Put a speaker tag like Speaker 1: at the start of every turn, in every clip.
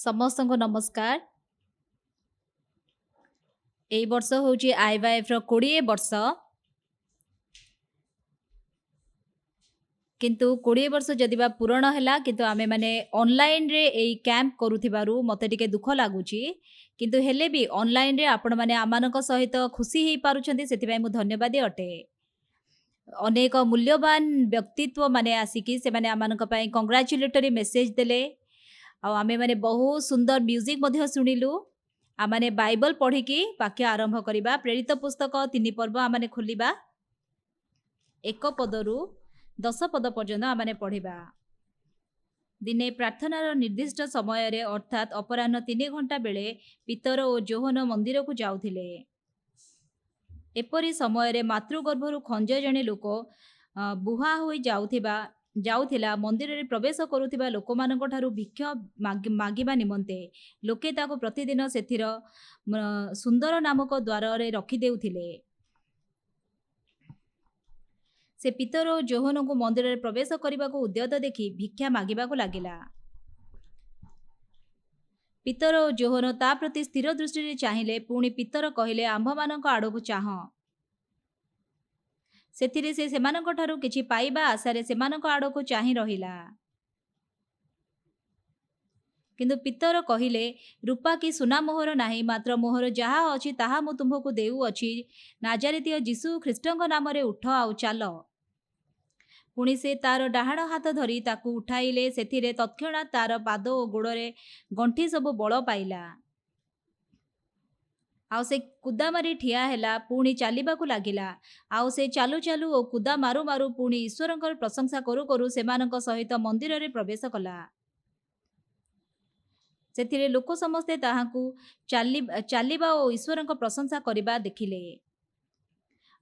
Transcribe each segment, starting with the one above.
Speaker 1: समस्त को नमस्कार। एई वर्ष होची आईवाएफ रो 20 वर्ष। किंतु 20 वर्ष जदि बा पूरण हैला किंतु आमे माने ऑनलाइन रे एई कैंप करूथिबारु मते टिके दुख लागुची। किंतु हेले भी ऑनलाइन रे आपण माने आमानक सहित खुशी हेई पारुछंती, सेति भाई मु धन्यवादी अटे। अनेक मूल्यवान व्यक्तित्व माने आसिकी से माने आमानक पई कांग्रेचुलेटरी मेसेज देले। आ आमे माने बहुत सुंदर म्यूजिक मध्य सुनिलु। आमाने बाइबल पढ़िकी वाक्य आरंभ करिबा। प्रेरित पुस्तक 3 पर्व आमाने खोलिबा। 1 पदरु 10 पद पर्यंत आमाने पढ़िबा। दिने प्रार्थनार निर्दिष्ट समय रे अर्थात अपराह्न 3 घंटा बेले पीतर और जोहन मंदिर को जाउथिले। एपरी समय रे मातृगर्भरु खंज जणे लोक बुहा होई जाउथिला मंदिर रे प्रवेश करुथिबा लोकमानक ठारु भिक्षा मागिबा निमंते लोके ताको प्रतिदिन सेथिर सुंदर नामक द्वार रे रखि देउथिले। से पितर और जोहन को मंदिर रे प्रवेश करने को उद्यत देखि भिक्षा मागिबा को लागिला। पितर और जोहन ता प्रति स्थिर दृष्टि चाहिए। पुणी पितर कहले आंभ मानक आड़क चाह। सेथिरे से सेमानक ठारु किछि पाइबा आशारे सेमानक आड़क चाहि रहिला। किंतु पितर कहिले रूपा की सुना मोहर नाही, मात्र मोहर जहा अछि ताहा मु तुमको देउ अछि। नाजारेतीय जीसु ख्रीष्टଙ୍କ नामरे उठ आउ चाल। पुणी से तार डाहाण हाथ धरी ताकू उठाइले। सेथिरे तत्क्षणात तार पाद और गोड़े गंठी सब बल पाइला। आउ से कुदा मारी ठिया हैला। पुणी चालिबाकू लागिला। आउ से चालू चालू और कुदा मारू मारू पुणी ईश्वरंकर प्रशंसा करू करू सेमानक सहित मंदिर रे प्रवेश कला। सेथिरे लोक समस्ते ताहाकू चालिबा और ईश्वरंक प्रशंसा करिबा देखिले।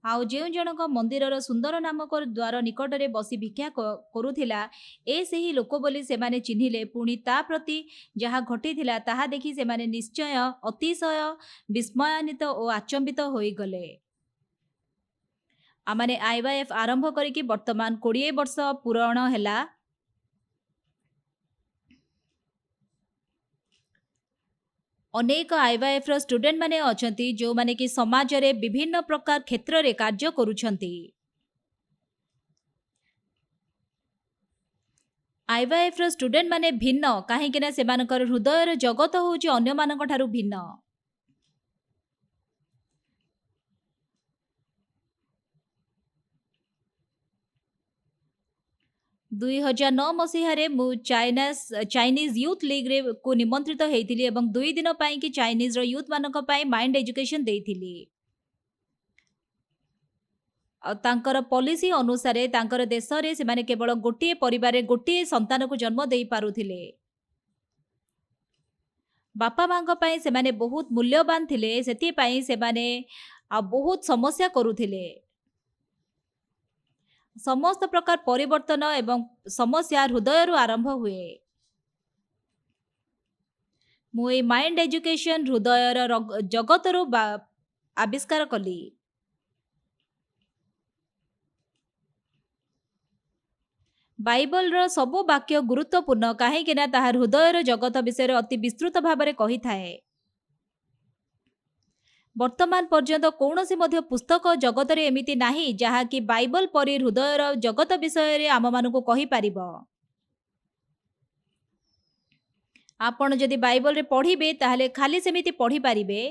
Speaker 1: आउ जेउ जनक मंदिरर सुंदर नामक द्वार निकटरे बसी भिक्षा करुथिला ए सेही लोक बोली सेमाने चिन्हिले। पुणी ता प्रति जहा घटिथिला ताहा देखि सेमाने निश्चय अतिशय विस्मयान्वित और आचंबित होई गले। आमाने आईवाएफ आरंभ करिकि वर्तमान 20 वर्ष पूरण हैला। अनेक आईवाएफ रो स्टूडेंट माने अछंती जो माने कि समाज रे विभिन्न प्रकार क्षेत्र रे कार्य करूछंती। आईवाएफ रो स्टूडेंट माने भिन्न काहे कि ना सेमानकर हृदय रो जगत होउची अन्य मानक ठारु भिन्न। 2009 मसीहारे मु चाइनीज यूथ लीग रे को निमंत्रित हेइथिली एवं 2 दिन पाई कि चाइनीज रो यूथ मानक पाई माइंड एजुकेशन देइथिली। तांकर पॉलिसी अनुसार तांकर देश रे से माने केवल गोटिए परिवार रे गोटिए संतान को जन्म देई पारुथिले। बापा मांग पाई से माने बहुत मूल्यवान थिले। सेति पाई से माने बहुत समस्या करुथिले। समस्त प्रकार परिवर्तन एवं समस्या हृदय रु आरंभ हुए। मु ए माइंड एजुकेशन हृदय जगत रु आविष्कार कली। बाइबल रो सब वाक्य गुरुत्वपूर्ण काहे ना ताहार हृदय रो जगत विषय अति विस्तृत भाव में कही थाए। वर्तमान पर्यंत कौनसी मध्य पुस्तक जगत रे एमिति नाही जहा कि बाइबल परी हृदय रो जगत विषय रे आम मानकु कहि पारिबो। आपण जदि बाइबल रे पढ़िबे ताहले खाली सेमिति पढ़ी पारिबे,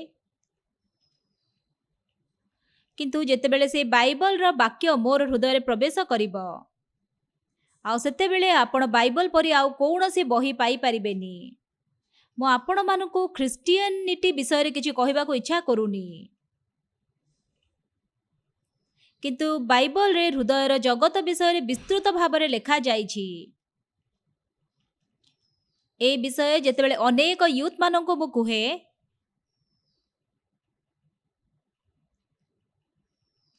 Speaker 1: किंतु जेतेबेले से बाइबल रो वाक्य मोर हृदय रे प्रवेश करिबो आ सेते बेले आपण बाइबल परी आउ कौनसी बही पाई पारिबेनी। मु आपण मानकु ख्रिस्टियनिटी विषय रे किछि कहिबाको इच्छा करूनी, किंतु बाइबल रे हृदय रो जगत विषय रे विस्तृत भाव रे लिखा जाइछि। ए विषय जेतेबेले अनेक यूथ मानकु मु कुहे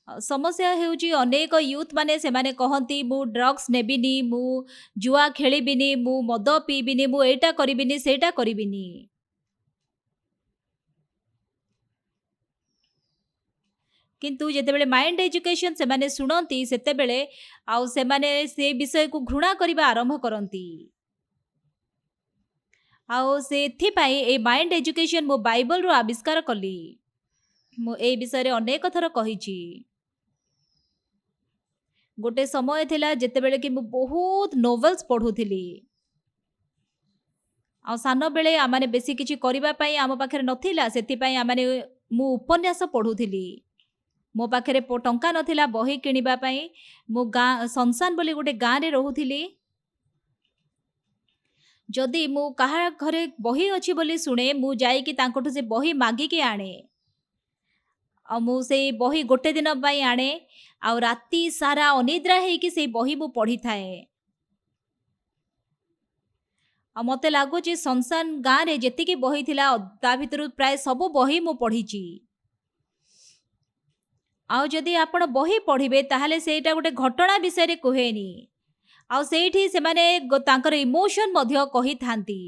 Speaker 1: समस्या हेउची अनेक यूथ माने से माने कहंती मु ड्रग्स नेबिनी, मु जुआ खेलिबिनी, मु मद पीबिनी, मु एटा करिबिनी सेटा करिबिनी। किंतु जेतेबेले माइंड एजुकेशन से माने सुनंती सेतेबेले आउ से माने से विषय को घृणा करिबा आरंभ करंती। ଆଉ ସେଥିପାଇଁ ଏଇ ମାଇଣ୍ଡ ଏଜୁକେସନ୍ ମୁଁ ବାଇବଲରୁ ଆବିଷ୍କାର କଲି। ମୁଁ ଏଇ ବିଷୟରେ ଅନେକ ଥର କହିଛି। ଗୋଟେ ସମୟ ଥିଲା ଯେତେବେଳେ କି ମୁଁ ବହୁତ ନୋଭେଲ୍ସ ପଢ଼ୁଥିଲି। ଆଉ ସାନ ବେଳେ ଆମମାନେ ବେଶୀ କିଛି କରିବା ପାଇଁ ଆମ ପାଖରେ ନଥିଲା, ସେଥିପାଇଁ ଆମମାନେ ମୁଁ ଉପନ୍ୟାସ ପଢ଼ୁଥିଲି। ମୋ ପାଖରେ ଟଙ୍କା ନଥିଲା ବହି କିଣିବା ପାଇଁ। ମୁଁ ସନସାନ ବୋଲି ଗୋଟେ ଗାଁରେ ରହୁଥିଲି। ଯଦି ମୁଁ କାହା ଘରେ ବହି ଅଛି ବୋଲି ଶୁଣେ, ମୁଁ ଯାଇକି ତାଙ୍କଠୁ ସେ ବହି ମାଗିକି ଆଣେ। ଆଉ ମୁଁ ସେଇ ବହି ଗୋଟେ ଦିନ ପାଇଁ ଆଣେ, ଆଉ ରାତି ସାରା ଅନିଦ୍ରା ହେଇକି ସେଇ ବହି ମୁଁ ପଢ଼ିଥାଏ। ଆଉ ମତେ ଲାଗୁଛି ସନସାନ ଗାଁରେ ଯେତିକି ବହି ଥିଲା ତା ଭିତରୁ ପ୍ରାୟ ସବୁ ବହି ମୁଁ ପଢ଼ିଛି। ଆଉ ଯଦି ଆପଣ ବହି ପଢ଼ିବେ ତାହେଲେ ସେଇଟା ଗୋଟେ ଘଟଣା ବିଷୟରେ କୁହେନି, ଆଉ ସେଇଠି ସେମାନେ ତାଙ୍କର ଇମୋସନ ମଧ୍ୟ କହିଥାନ୍ତି।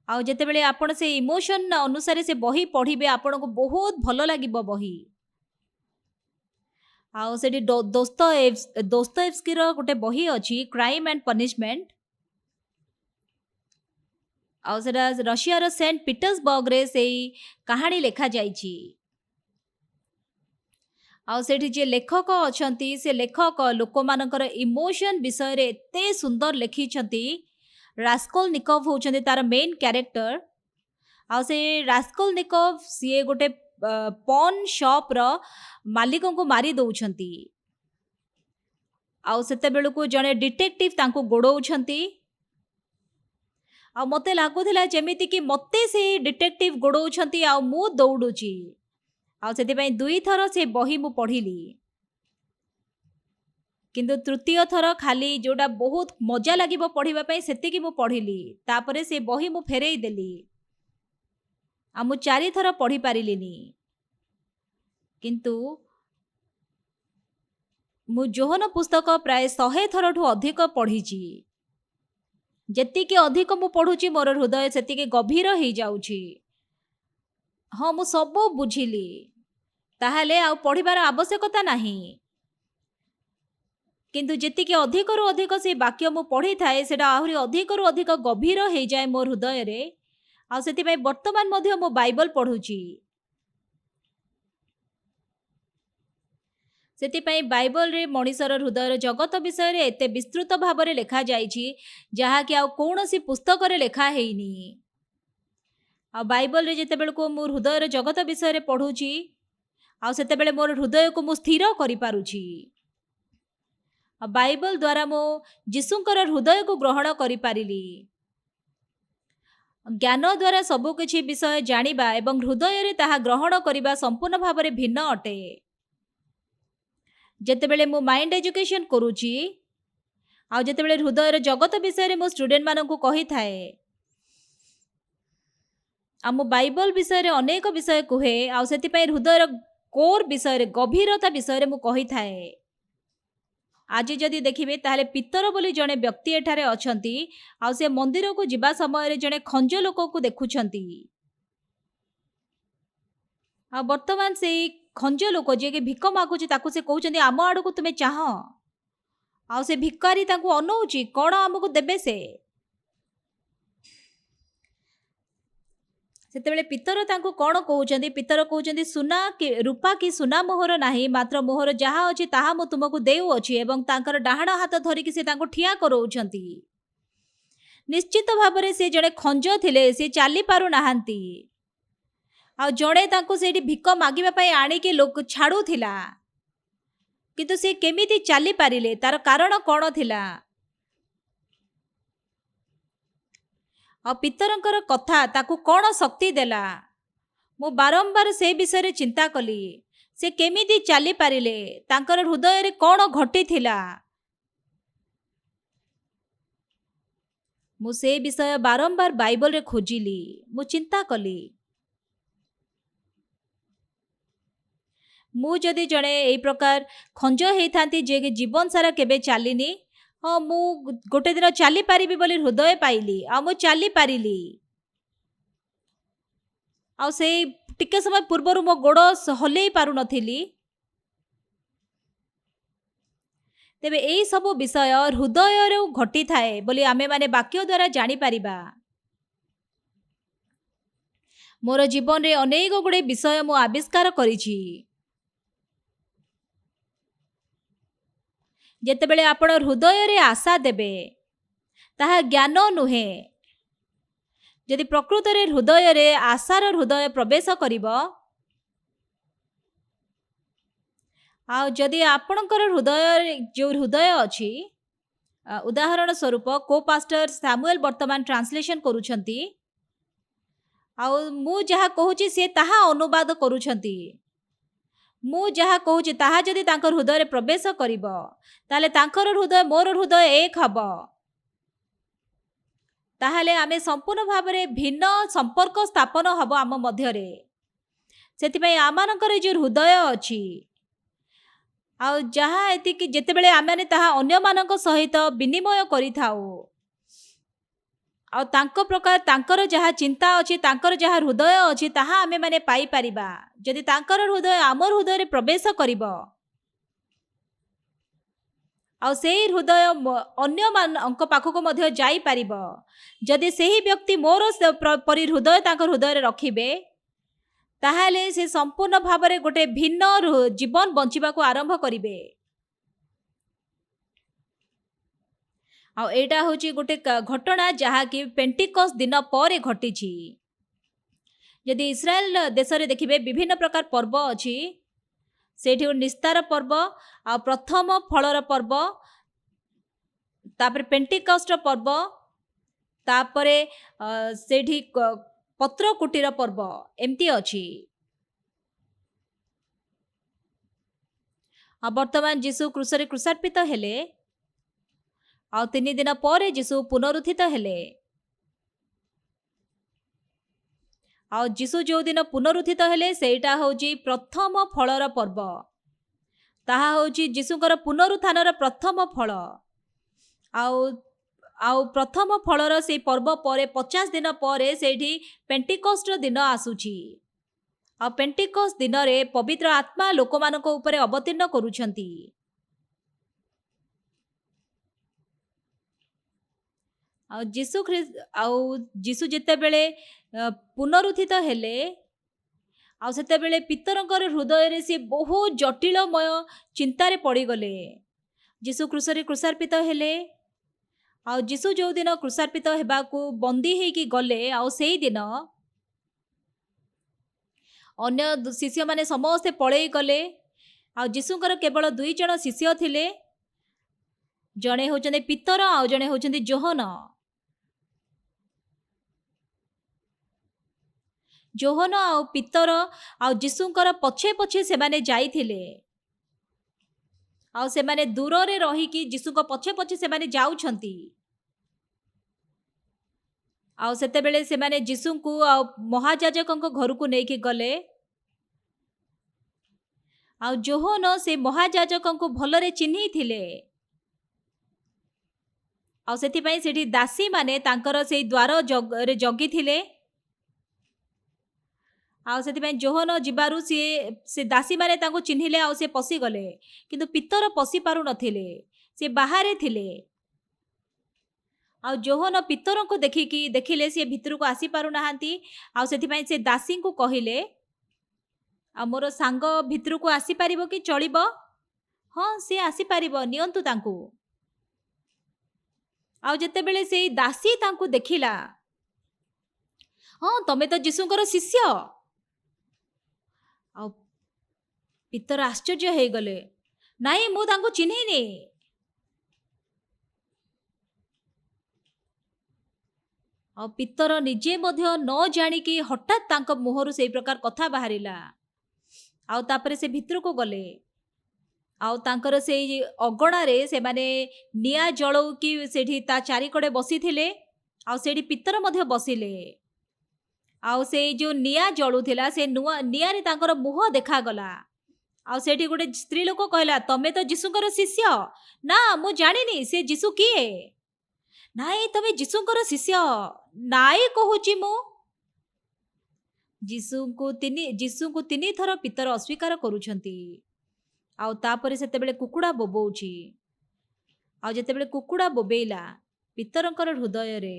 Speaker 1: ଆଉ ଯେତେବେଳେ ଆପଣ ସେ ଇମୋସନ ଅନୁସାରେ ସେ ବହି ପଢ଼ିବେ, ଆପଣଙ୍କୁ ବହୁତ ଭଲ ଲାଗିବ ବହି। ଆଉ ସେଠି ଦୋସ୍ତଏଭସ୍କିର ଗୋଟେ ବହି ଅଛି, କ୍ରାଇମ୍ ଆଣ୍ଡ ପନିଶମେଣ୍ଟ। ଆଉ ସେଟା ରଷିଆର ସେଣ୍ଟ ପିଟର୍ସବର୍ଗରେ ସେଇ କାହାଣୀ ଲେଖାଯାଇଛି। ଆଉ ସେଠି ଯିଏ ଲେଖକ ଅଛନ୍ତି, ସେ ଲେଖକ ଲୋକମାନଙ୍କର ଇମୋସନ ବିଷୟରେ ଏତେ ସୁନ୍ଦର ଲେଖିଛନ୍ତି। ରାସ୍କୋଲନିକଭ ହେଉଛନ୍ତି ତାର ମେନ୍ କ୍ୟାରେକ୍ଟର। ଆଉ ସେ ରାସ୍କୋଲନିକଭ ସିଏ ଗୋଟେ ପନ୍ ସପ୍ର ମାଲିକଙ୍କୁ ମାରି ଦେଉଛନ୍ତି। ଆଉ ସେତେବେଳକୁ ଜଣେ ଡିଟେକ୍ଟିଭ ତାଙ୍କୁ ଗୋଡ଼ଉଛନ୍ତି। ଆଉ ମୋତେ ଲାଗୁଥିଲା ଯେମିତିକି ମୋତେ ସେ ଡିଟେକ୍ଟିଭ ଗୋଡ଼ଉଛନ୍ତି ଆଉ ମୁଁ ଦୌଡ଼ୁଛି। ଆଉ ସେଥିପାଇଁ 2 ଥର ସେ ବହି ମୁଁ ପଢ଼ିଲି। କିନ୍ତୁ ତୃତୀୟ ଥର ଖାଲି ଯୋଉଟା ବହୁତ ମଜା ଲାଗିବ ପଢ଼ିବା ପାଇଁ ସେତିକି ମୁଁ ପଢ଼ିଲି। ତାପରେ ସେ ବହି ମୁଁ ଫେରେଇ ଦେଲି। ଆଉ ମୁଁ 4 ଥର ପଢ଼ି ପାରିଲିନି। କିନ୍ତୁ ମୁଁ ଯୋହନ ପୁସ୍ତକ ପ୍ରାୟ 100 ଥରଠୁ ଅଧିକ ପଢ଼ିଛି। ଯେତିକି ଅଧିକ ମୁଁ ପଢ଼ୁଛି ମୋର ହୃଦୟ ସେତିକି ଗଭୀର ହେଇଯାଉଛି। ହଁ, ମୁଁ ସବୁ ବୁଝିଲି। ତାହେଲେ ଆଉ ପଢ଼ିବାର ଆବଶ୍ୟକତା ନାହିଁ। କିନ୍ତୁ ଯେତିକି ଅଧିକରୁ ଅଧିକ ସେ ବାକ୍ୟ ମୁଁ ପଢ଼ିଥାଏ, ସେଟା ଆହୁରି ଅଧିକରୁ ଅଧିକ ଗଭୀର ହେଇଯାଏ ମୋ ହୃଦୟରେ। ଆଉ ସେଥିପାଇଁ ବର୍ତ୍ତମାନ ମଧ୍ୟ ମୁଁ ବାଇବଲ ପଢ଼ୁଛି। ସେଥିପାଇଁ ବାଇବଲରେ ମଣିଷର ହୃଦୟର ଜଗତ ବିଷୟରେ ଏତେ ବିସ୍ତୃତ ଭାବରେ ଲେଖାଯାଇଛି, ଯାହାକି ଆଉ କୌଣସି ପୁସ୍ତକରେ ଲେଖା ହେଇନି। ଆଉ ବାଇବଲରେ ଯେତେବେଳକୁ ମୁଁ ହୃଦୟର ଜଗତ ବିଷୟରେ ପଢ଼ୁଛି, ଆଉ ସେତେବେଳେ ମୋର ହୃଦୟକୁ ମୁଁ ସ୍ଥିର କରିପାରୁଛି। ଆଉ ବାଇବଲ ଦ୍ୱାରା ମୁଁ ଯୀଶୁଙ୍କର ହୃଦୟକୁ ଗ୍ରହଣ କରିପାରିଲି। ଜ୍ଞାନ ଦ୍ୱାରା ସବୁ କିଛି ବିଷୟ ଜାଣିବା ଏବଂ ହୃଦୟରେ ତାହା ଗ୍ରହଣ କରିବା ସମ୍ପୂର୍ଣ୍ଣ ଭାବରେ ଭିନ୍ନ ଅଟେ। ଯେତେବେଳେ ମୁଁ ମାଇଣ୍ଡ ଏଜୁକେସନ କରୁଛି, ଆଉ ଯେତେବେଳେ ହୃଦୟର ଜଗତ ବିଷୟରେ ମୁଁ ଷ୍ଟୁଡେଣ୍ଟମାନଙ୍କୁ କହିଥାଏ, ଆଉ ମୁଁ ବାଇବଲ ବିଷୟରେ ଅନେକ ବିଷୟ କୁହେ, ଆଉ ସେଥିପାଇଁ ହୃଦୟର କୋର୍ ବିଷୟରେ, ଗଭୀରତା ବିଷୟରେ ମୁଁ କହିଥାଏ। ଆଜି ଯଦି ଦେଖିବେ ତାହେଲେ ପିତର ବୋଲି ଜଣେ ବ୍ୟକ୍ତି ଏଠାରେ ଅଛନ୍ତି, ଆଉ ସେ ମନ୍ଦିରକୁ ଯିବା ସମୟରେ ଜଣେ ଖଞ୍ଜ ଲୋକକୁ ଦେଖୁଛନ୍ତି। ଆଉ ବର୍ତ୍ତମାନ ସେଇ ଖଞ୍ଜ ଲୋକ ଯିଏକି ଭିକ ମାଗୁଛି, ତାକୁ ସେ କହୁଛନ୍ତି ଆମ ଆଡ଼କୁ ତୁମେ ଚାହଁ। ଆଉ ସେ ଭିକାରୀ ତାଙ୍କୁ ଅନଉଛି, କ'ଣ ଆମକୁ ଦେବେ ସେ। ସେତେବେଳେ ପିତର ତାଙ୍କୁ କ'ଣ କହୁଛନ୍ତି? ପିତର କହୁଛନ୍ତି ସୁନା କି ରୂପା କି ସୁନା ମୋହର ନାହିଁ, ମାତ୍ର ମୋହର ଯାହା ଅଛି ତାହା ମୁଁ ତୁମକୁ ଦେଉଅଛି। ଏବଂ ତାଙ୍କର ଡାହାଣ ହାତ ଧରିକି ସେ ତାଙ୍କୁ ଠିଆ କରାଉଛନ୍ତି। ନିଶ୍ଚିତ ଭାବରେ ସେ ଜଣେ ଖଞ୍ଜ ଥିଲେ, ସେ ଚାଲି ପାରୁନାହାନ୍ତି। ଆଉ ଜଣେ ତାଙ୍କୁ ସେଇଠି ଭିକ ମାଗିବା ପାଇଁ ଆଣିକି ଛାଡ଼ୁଥିଲା, କିନ୍ତୁ ସେ କେମିତି ଚାଲିପାରିଲେ? ତାର କାରଣ କ'ଣ ଥିଲା? ଆଉ ପିତରଙ୍କର କଥା ତାକୁ କ'ଣ ଶକ୍ତି ଦେଲା? ମୁଁ ବାରମ୍ବାର ସେ ବିଷୟରେ ଚିନ୍ତା କଲି। ସେ କେମିତି ଚାଲିପାରିଲେ? ତାଙ୍କର ହୃଦୟରେ କ'ଣ ଘଟିଥିଲା? ମୁଁ ସେ ବିଷୟ ବାରମ୍ବାର ବାଇବଲରେ ଖୋଜିଲି। ମୁଁ ଚିନ୍ତା କଲି, ମୁଁ ଯଦି ଜଣେ ଏଇ ପ୍ରକାର ଖଞ୍ଜ ହେଇଥାନ୍ତି, ଯିଏକି ଜୀବନ ସାରା କେବେ ଚାଲିନି, ହଁ ମୁଁ ଗୋଟେ ଦିନ ଚାଲିପାରିବି ବୋଲି ହୃଦୟ ପାଇଲି, ଆଉ ମୁଁ ଚାଲିପାରିଲି। ଆଉ ସେଇ ଟିକେ ସମୟ ପୂର୍ବରୁ ମୋ ଗୋଡ଼ ହଲେଇ ପାରୁନଥିଲି, ତେବେ ଏଇ ସବୁ ବିଷୟ ହୃଦୟରୁ ଘଟିଥାଏ ବୋଲି ଆମେମାନେ ବାକ୍ୟ ଦ୍ୱାରା ଜାଣିପାରିବା। ମୋର ଜୀବନରେ ଅନେକ ଗୁଡ଼ିଏ ବିଷୟ ମୁଁ ଆବିଷ୍କାର କରିଛି। ଯେତେବେଳେ ଆପଣ ହୃଦୟରେ ଆଶା ଦେବେ, ତାହା ଜ୍ଞାନ ନୁହେଁ। ଯଦି ପ୍ରକୃତରେ ହୃଦୟରେ ଆଶାର ହୃଦୟ ପ୍ରବେଶ କରିବ, ଆଉ ଯଦି ଆପଣଙ୍କର ହୃଦୟରେ ଯେଉଁ ହୃଦୟ ଅଛି, ଉଦାହରଣ ସ୍ୱରୂପ କୋ ପାଷ୍ଟର ସାମୁଏଲ ବର୍ତ୍ତମାନ ଟ୍ରାନ୍ସଲେସନ କରୁଛନ୍ତି, ଆଉ ମୁଁ ଯାହା କହୁଛି ସେ ତାହା ଅନୁବାଦ କରୁଛନ୍ତି। ମୁଁ ଯାହା କହୁଛି ତାହା ଯଦି ତାଙ୍କ ହୃଦୟରେ ପ୍ରବେଶ କରିବ, ତାହେଲେ ତାଙ୍କର ହୃଦୟ ମୋର ହୃଦୟ ଏକ ହେବ। ତାହେଲେ ଆମେ ସମ୍ପୂର୍ଣ୍ଣ ଭାବରେ ଭିନ୍ନ ସମ୍ପର୍କ ସ୍ଥାପନ ହେବ ଆମ ମଧ୍ୟରେ। ସେଥିପାଇଁ ଆମମାନଙ୍କର ଯେଉଁ ହୃଦୟ ଅଛି, ଆଉ ଯାହା ଏତିକି ଯେତେବେଳେ ଆମେ ତାହା ଅନ୍ୟମାନଙ୍କ ସହିତ ବିନିମୟ କରିଥାଉ, ଆଉ ତାଙ୍କ ପ୍ରକାର ତାଙ୍କର ଯାହା ଚିନ୍ତା ଅଛି, ତାଙ୍କର ଯାହା ହୃଦୟ ଅଛି, ତାହା ଆମେମାନେ ପାଇପାରିବା। ଯଦି ତାଙ୍କର ହୃଦୟ ଆମର ହୃଦୟରେ ପ୍ରବେଶ କରିବ, ଆଉ ସେହି ହୃଦୟ ଅନ୍ୟମାନଙ୍କ ପାଖକୁ ମଧ୍ୟ ଯାଇପାରିବ। ଯଦି ସେହି ବ୍ୟକ୍ତି ମୋର ପରି ହୃଦୟ ତାଙ୍କ ହୃଦୟରେ ରଖିବେ, ତାହେଲେ ସେ ସମ୍ପୂର୍ଣ୍ଣ ଭାବରେ ଗୋଟେ ଭିନ୍ନ ଜୀବନ ବଞ୍ଚିବାକୁ ଆରମ୍ଭ କରିବେ। ଆଉ ଏଇଟା ହେଉଛି ଗୋଟେ ଘଟଣା ଯାହାକି ପେଣ୍ଟିକସ୍ ଦିନ ପରେ ଘଟିଛି। ଯଦି ଇସ୍ରାଏଲ ଦେଶରେ ଦେଖିବେ ବିଭିନ୍ନ ପ୍ରକାର ପର୍ବ ଅଛି। ସେଇଠି ନିସ୍ତାର ପର୍ବ, ଆଉ ପ୍ରଥମ ଫଳର ପର୍ବ, ତାପରେ ପେଣ୍ଟିକସ୍ଟର ପର୍ବ, ତାପରେ ସେଇଠି ପତ୍ର କୁଟୀର ପର୍ବ, ଏମିତି ଅଛି। ଆଉ ବର୍ତ୍ତମାନ ଯୀଶୁ କ୍ରୁଶରେ କ୍ରୁଶାର୍ପିତ ହେଲେ, ଆଉ 3 ଦିନ ପରେ ଯୀଶୁ ପୁନରୁତ୍ଥିତ ହେଲେ। ଆଉ ଯୀଶୁ ଯେଉଁ ଦିନ ପୁନରୁତ୍ଥିତ ହେଲେ, ସେଇଟା ହେଉଛି ପ୍ରଥମ ଫଳର ପର୍ବ। ତାହା ହେଉଛି ଯୀଶୁଙ୍କର ପୁନରୁତ୍ଥାନର ପ୍ରଥମ ଫଳ। ଆଉ ପ୍ରଥମ ଫଳର ସେଇ ପର୍ବ ପରେ 50 ଦିନ ପରେ ସେଇଠି ପେଣ୍ଟିକସ୍ଟର ଦିନ ଆସୁଛି। ଆଉ ପେଣ୍ଟିକସ୍ ଦିନରେ ପବିତ୍ର ଆତ୍ମା ଲୋକମାନଙ୍କ ଉପରେ ଅବତୀର୍ଣ୍ଣ କରୁଛନ୍ତି। ଆଉ ଯୀଶୁ ଯେତେବେଳେ ପୁନରୁତ୍ଥିତ ହେଲେ, ଆଉ ସେତେବେଳେ ପିତରଙ୍କର ହୃଦୟରେ ସେ ବହୁ ଜଟିଳମୟ ଚିନ୍ତାରେ ପଡ଼ିଗଲେ। ଯୀଶୁ କ୍ରୁଶରେ କ୍ରୁଶାର୍ପିତ ହେଲେ, ଆଉ ଯୀଶୁ ଯେଉଁଦିନ କ୍ରୁଶାର୍ପିତ ହେବାକୁ ବନ୍ଦୀ ହେଇକି ଗଲେ, ଆଉ ସେଇଦିନ ଅନ୍ୟ ଶିଷ୍ୟମାନେ ସମସ୍ତେ ପଳେଇ ଗଲେ। ଆଉ ଯୀଶୁଙ୍କର କେବଳ 2 ଜଣ ଶିଷ୍ୟ ଥିଲେ। ଜଣେ ହେଉଛନ୍ତି ପିତର, ଆଉ ଜଣେ ହେଉଛନ୍ତି ଯୋହନ। ଯୋହନ ଆଉ ପିତର ଆଉ ଯୀଶୁଙ୍କର ପଛେ ପଛେ ସେମାନେ ଯାଇଥିଲେ। ଆଉ ସେମାନେ ଦୂରରେ ରହିକି ଯୀଶୁଙ୍କ ପଛେ ପଛେ ସେମାନେ ଯାଉଛନ୍ତି। ଆଉ ସେତେବେଳେ ସେମାନେ ଯୀଶୁଙ୍କୁ ଆଉ ମହାଯାଜକଙ୍କ ଘରକୁ ନେଇକି ଗଲେ। ଆଉ ଯୋହନ ସେ ମହାଯାଜକଙ୍କୁ ଭଲରେ ଚିହ୍ନିଥିଲେ। ଆଉ ସେଥିପାଇଁ ସେଠି ଦାସୀମାନେ ତାଙ୍କର ସେଇ ଦ୍ୱାର ଜଗିଥିଲେ। ଆଉ ସେଥିପାଇଁ ଯୋହନ ଯିବାରୁ ସେ ଦାସୀମାନେ ତାଙ୍କୁ ଚିହ୍ନିଲେ, ଆଉ ସେ ପଶିଗଲେ। କିନ୍ତୁ ପିତର ପଶି ପାରୁନଥିଲେ, ସେ ବାହାରେ ଥିଲେ। ଆଉ ଯୋହନ ପିତରଙ୍କୁ ଦେଖିଲେ ସେ ଭିତରକୁ ଆସି ପାରୁନାହାନ୍ତି। ଆଉ ସେଥିପାଇଁ ସେ ଦାସୀଙ୍କୁ କହିଲେ, ଆଉ ମୋର ସାଙ୍ଗ ଭିତରକୁ ଆସିପାରିବ କି? ଚଳିବ? ହଁ, ସେ ଆସିପାରିବ, ନିଅନ୍ତୁ ତାଙ୍କୁ। ଆଉ ଯେତେବେଳେ ସେଇ ଦାସୀ ତାଙ୍କୁ ଦେଖିଲା, ହଁ ତମେ ତ ଯୀଶୁଙ୍କର ଶିଷ୍ୟ। ଆଉ ପିତର ଆଶ୍ଚର୍ଯ୍ୟ ହେଇଗଲେ, ନାଇଁ ମୁଁ ତାଙ୍କୁ ଚିହ୍ନିନି। ଆଉ ପିତର ନିଜେ ମଧ୍ୟ ନ ଜାଣିକି ହଠାତ୍ ତାଙ୍କ ମୁହଁରୁ ସେଇ ପ୍ରକାର କଥା ବାହାରିଲା। ଆଉ ତାପରେ ସେ ଭିତରକୁ ଗଲେ। ଆଉ ତାଙ୍କର ସେଇ ଅଗଣାରେ ସେମାନେ ନିଆଁ ଜଳଉକି ସେଠି ତା ଚାରିକଡ଼େ ବସିଥିଲେ। ଆଉ ସେଇଠି ପିତର ମଧ୍ୟ ବସିଲେ। ଆଉ ସେଇ ଯେଉଁ ନିଆଁ ଜଳୁଥିଲା, ସେ ନିଆଁରେ ତାଙ୍କର ମୁହଁ ଦେଖାଗଲା। ଆଉ ସେଇଠି ଗୋଟେ ସ୍ତ୍ରୀ ଲୋକ କହିଲା, ତମେ ତ ଯୀଶୁଙ୍କର ଶିଷ୍ୟ। ନା, ମୁଁ ଜାଣିନି ସେ ଯୀଶୁ କିଏ। ନାଇଁ, ତମେ ଯୀଶୁଙ୍କର ଶିଷ୍ୟ। ନାଇଁ କହୁଛି ମୁଁ। ଯୀଶୁଙ୍କୁ 3 ଥର ପିତର ଅସ୍ୱୀକାର କରୁଛନ୍ତି। ଆଉ ତାପରେ ସେତେବେଳେ କୁକୁଡ଼ା ବୋବଉଛି। ଆଉ ଯେତେବେଳେ କୁକୁଡ଼ା ବୋବେଇଲା ପିତରଙ୍କର ହୃଦୟରେ,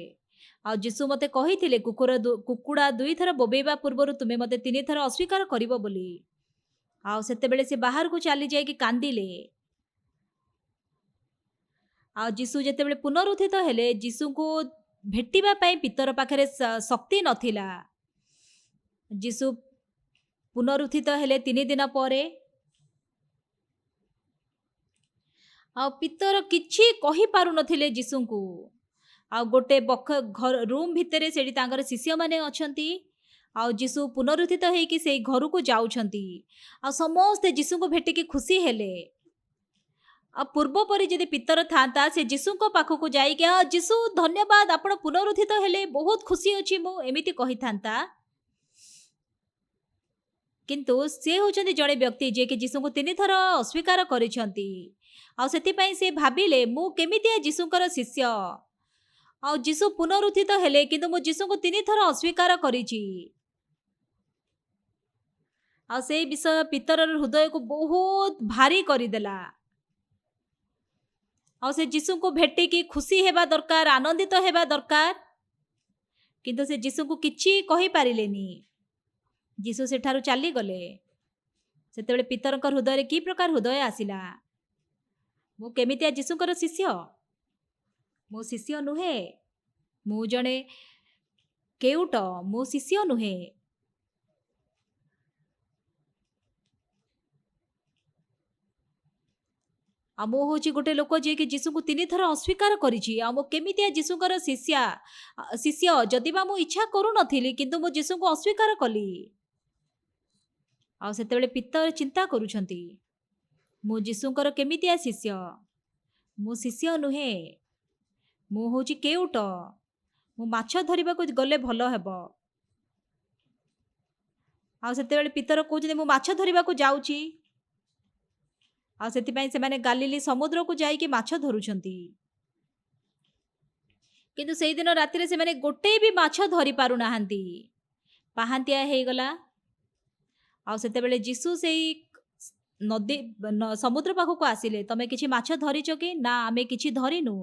Speaker 1: ଆଉ ଯୀଶୁ ମୋତେ କହିଥିଲେ କୁକୁଡ଼ା ଦୁଇଥର ବୋବେଇବା ପୂର୍ବରୁ ତୁମେ ମୋତେ ତିନି ଥର ଅସ୍ୱୀକାର କରିବ ବୋଲି। ଆଉ ସେତେବେଳେ ସେ ବାହାରକୁ ଚାଲି ଯାଇକି କାନ୍ଦିଲେ। ଆଉ ଯୀଶୁ ଯେତେବେଳେ ପୁନରୁତ୍ଥିତ ହେଲେ, ଯୀଶୁଙ୍କୁ ଭେଟିବା ପାଇଁ ପିତର ପାଖରେ ଶକ୍ତି ନଥିଲା। ଯୀଶୁ ପୁନରୁତ୍ଥିତ ହେଲେ 3 ଦିନ ପରେ। ଆଉ ପିତର କିଛି କହିପାରୁନଥିଲେ ଯୀଶୁଙ୍କୁ। ଆଉ ଗୋଟେ ରୁମ୍ ଭିତରେ ସେଠି ତାଙ୍କର ଶିଷ୍ୟମାନେ ଅଛନ୍ତି। ଆଉ ଯୀଶୁ ପୁନରୁତ୍ଥିତ ହେଇକି ସେଇ ଘରକୁ ଯାଉଛନ୍ତି। ଆଉ ସମସ୍ତେ ଯୀଶୁଙ୍କୁ ଭେଟିକି ଖୁସି ହେଲେ। ଆଉ ପୂର୍ବ ପରି ଯଦି ପିତର ଥାନ୍ତା, ସେ ଯୀଶୁଙ୍କ ପାଖକୁ ଯାଇକି ଯୀଶୁ ଧନ୍ୟବାଦ, ଆପଣ ପୁନରୁତ୍ଥିତ ହେଲେ, ବହୁତ ଖୁସି ଅଛି ମୁଁ, ଏମିତି କହିଥାନ୍ତା। କିନ୍ତୁ ସେ ହେଉଛନ୍ତି ଜଣେ ବ୍ୟକ୍ତି ଯିଏକି ଯୀଶୁଙ୍କୁ 3 ଥର ଅସ୍ୱୀକାର କରିଛନ୍ତି। ଆଉ ସେଥିପାଇଁ ସେ ଭାବିଲେ ମୁଁ କେମିତିଆ ଯୀଶୁଙ୍କର ଶିଷ୍ୟ। ଆଉ ଯୀଶୁ ପୁନରୁତ୍ଥିତ ହେଲେ କିନ୍ତୁ ମୁଁ ଯୀଶୁଙ୍କୁ 3 ଥର ଅସ୍ୱୀକାର କରିଛି। ଆଉ ସେଇ ବିଷୟ ପିତରର ହୃଦୟକୁ ବହୁତ ଭାରି କରିଦେଲା। ଆଉ ସେ ଯୀଶୁଙ୍କୁ ଭେଟିକି ଖୁସି ହେବା ଦରକାର, ଆନନ୍ଦିତ ହେବା ଦରକାର, କିନ୍ତୁ ସେ ଯୀଶୁଙ୍କୁ କିଛି କହିପାରିଲେନି। ଯୀଶୁ ସେଠାରୁ ଚାଲିଗଲେ। ସେତେବେଳେ ପିତରଙ୍କ ହୃଦୟରେ କି ପ୍ରକାର ହୃଦୟ ଆସିଲା? ମୁଁ କେମିତିଆ ଯୀଶୁଙ୍କର ଶିଷ୍ୟ? ମୁଁ ଶିଷ୍ୟ ନୁହେଁ, ମୁଁ ଜଣେ କେଉଟ, ମୁଁ ଶିଷ୍ୟ ନୁହେଁ। ଆଉ ମୁଁ ହେଉଛି ଗୋଟେ ଲୋକ ଯିଏକି ଯୀଶୁଙ୍କୁ 3 ଥର ଅସ୍ୱୀକାର କରିଛି। ଆଉ ମୁଁ କେମିତିଆ ଯୀଶୁଙ୍କର ଶିଷ୍ୟ, ଯଦି ବା ମୁଁ ଇଚ୍ଛା କରୁନଥିଲି କିନ୍ତୁ ମୁଁ ଯୀଶୁଙ୍କୁ ଅସ୍ୱୀକାର କଲି। ଆଉ ସେତେବେଳେ ପିତର ଚିନ୍ତା କରୁଛନ୍ତି, ମୁଁ ଯୀଶୁଙ୍କର କେମିତିଆ ଶିଷ୍ୟ? ମୁଁ ଶିଷ୍ୟ ନୁହେଁ, ମୁଁ ହେଉଛି କେଉଟ। ମୁଁ ମାଛ ଧରିବାକୁ ଗଲେ ଭଲ ହେବ। ଆଉ ସେତେବେଳେ ପିତର କହୁଛନ୍ତି ମୁଁ ମାଛ ଧରିବାକୁ ଯାଉଛି। ଆଉ ସେଥିପାଇଁ ସେମାନେ ଗାଲିଲି ସମୁଦ୍ରକୁ ଯାଇକି ମାଛ ଧରୁଛନ୍ତି। କିନ୍ତୁ ସେଇଦିନ ରାତିରେ ସେମାନେ ଗୋଟେ ବି ମାଛ ଧରି ପାରୁନାହାନ୍ତି। ପାହାନ୍ତିଆ ହେଇଗଲା। ଆଉ ସେତେବେଳେ ଯୀଶୁ ସେଇ ସମୁଦ୍ର ପାଖକୁ ଆସିଲେ। ତମେ କିଛି ମାଛ ଧରିଛ କି? ନା, ଆମେ କିଛି ଧରିନୁ।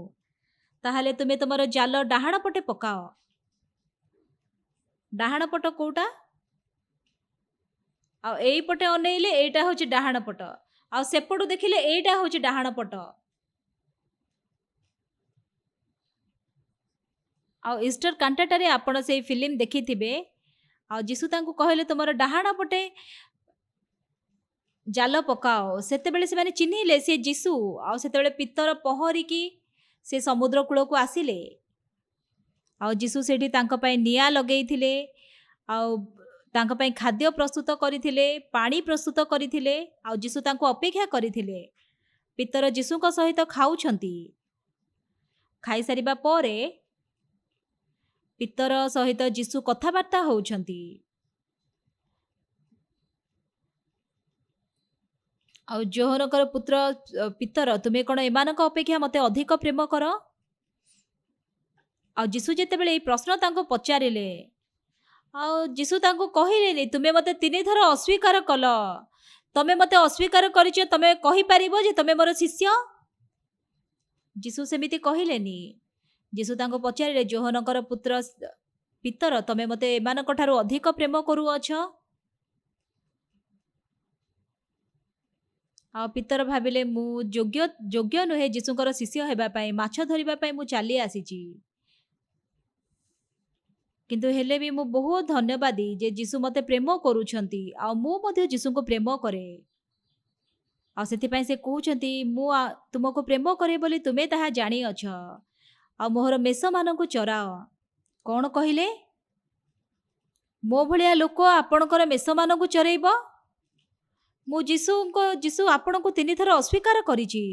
Speaker 1: ତାହେଲେ ତୁମେ ତୁମର ଜାଲ ଡାହାଣ ପଟେ ପକାଅ। ଡାହାଣ ପଟ କୋଉଟା? ଆଉ ଏଇପଟେ ଅନେଇଲେ ଏଇଟା ହେଉଛି ଡାହାଣ ପଟ। ଆଉ ସେପଟୁ ଦେଖିଲେ ଏଇଟା ହେଉଛି ଡାହାଣ ପଟ। ଆଉ ଇଷ୍ଟର କାଣ୍ଟାଟାରେ ଆପଣ ସେଇ ଫିଲ୍ମ ଦେଖିଥିବେ। ଆଉ ଯୀଶୁ ତାଙ୍କୁ କହିଲେ ତୁମର ଡାହାଣ ପଟେ ଜାଲ ପକାଅ। ସେତେବେଳେ ସେମାନେ ଚିହ୍ନିଲେ ସେ ଯୀଶୁ। ଆଉ ସେତେବେଳେ ପିତର ପହଁରିକି ସେ ସମୁଦ୍ର କୂଳକୁ ଆସିଲେ। ଆଉ ଯୀଶୁ ସେଠି ତାଙ୍କ ପାଇଁ ନିଆଁ ଲଗେଇଥିଲେ। ଆଉ ତାଙ୍କ ପାଇଁ ଖାଦ୍ୟ ପ୍ରସ୍ତୁତ କରିଥିଲେ, ପାଣି ପ୍ରସ୍ତୁତ କରିଥିଲେ। ଆଉ ଯୀଶୁ ତାଙ୍କୁ ଅପେକ୍ଷା କରିଥିଲେ। ପିତର ଯୀଶୁଙ୍କ ସହିତ ଖାଉଛନ୍ତି। ଖାଇସାରିବା ପରେ ପିତର ସହିତ ଯୀଶୁ କଥାବାର୍ତ୍ତା ହେଉଛନ୍ତି। ଆଉ ଯୋହନଙ୍କର ପୁତ୍ର ପିତର, ତୁମେ କ'ଣ ଏମାନଙ୍କ ଅପେକ୍ଷା ମୋତେ ଅଧିକ ପ୍ରେମ କର? ଆଉ ଯୀଶୁ ଯେତେବେଳେ ଏଇ ପ୍ରଶ୍ନ ତାଙ୍କୁ ପଚାରିଲେ, ଆଉ ଯୀଶୁ ତାଙ୍କୁ କହିଲେନି ତୁମେ ମୋତେ 3 ଥର ଅସ୍ୱୀକାର କଲ, ତମେ ମୋତେ ଅସ୍ୱୀକାର କରିଛ, ତମେ କହିପାରିବ ଯେ ତମେ ମୋର ଶିଷ୍ୟ? ଯୀଶୁ ସେମିତି କହିଲେନି। ଯୀଶୁ ତାଙ୍କୁ ପଚାରିଲେ, ଯୋହନଙ୍କର ପୁତ୍ର ପିତର, ତମେ ମୋତେ ଏମାନଙ୍କ ଠାରୁ ଅଧିକ ପ୍ରେମ କରୁଅଛ? ଆଉ ପିତର ଭାବିଲେ ମୁଁ ଯୋଗ୍ୟ ନୁହେଁ ଯୀଶୁଙ୍କର ଶିଷ୍ୟ ହେବା ପାଇଁ। ମାଛ ଧରିବା ପାଇଁ ମୁଁ ଚାଲି ଆସିଛି। କିନ୍ତୁ ହେଲେ ବି ମୁଁ ବହୁତ ଧନ୍ୟବାଦୀ ଯେ ଯୀଶୁ ମୋତେ ପ୍ରେମ କରୁଛନ୍ତି। ଆଉ ମୁଁ ମଧ୍ୟ ଯୀଶୁଙ୍କୁ ପ୍ରେମ କରେ। ଆଉ ସେଥିପାଇଁ ସେ କହୁଛନ୍ତି ମୁଁ ତୁମକୁ ପ୍ରେମ କରେ ବୋଲି ତୁମେ ତାହା ଜାଣିଅଛ। ଆଉ ମୋହର ମେଷମାନଙ୍କୁ ଚରାଅ। କ'ଣ କହିଲେ? ମୋ ଭଳିଆ ଲୋକ ଆପଣଙ୍କର ମେଷମାନଙ୍କୁ ଚରେଇବ? ମୁଁ ଯୀଶୁ ଆପଣଙ୍କୁ 3 ଥର ଅସ୍ୱୀକାର କରିଛି।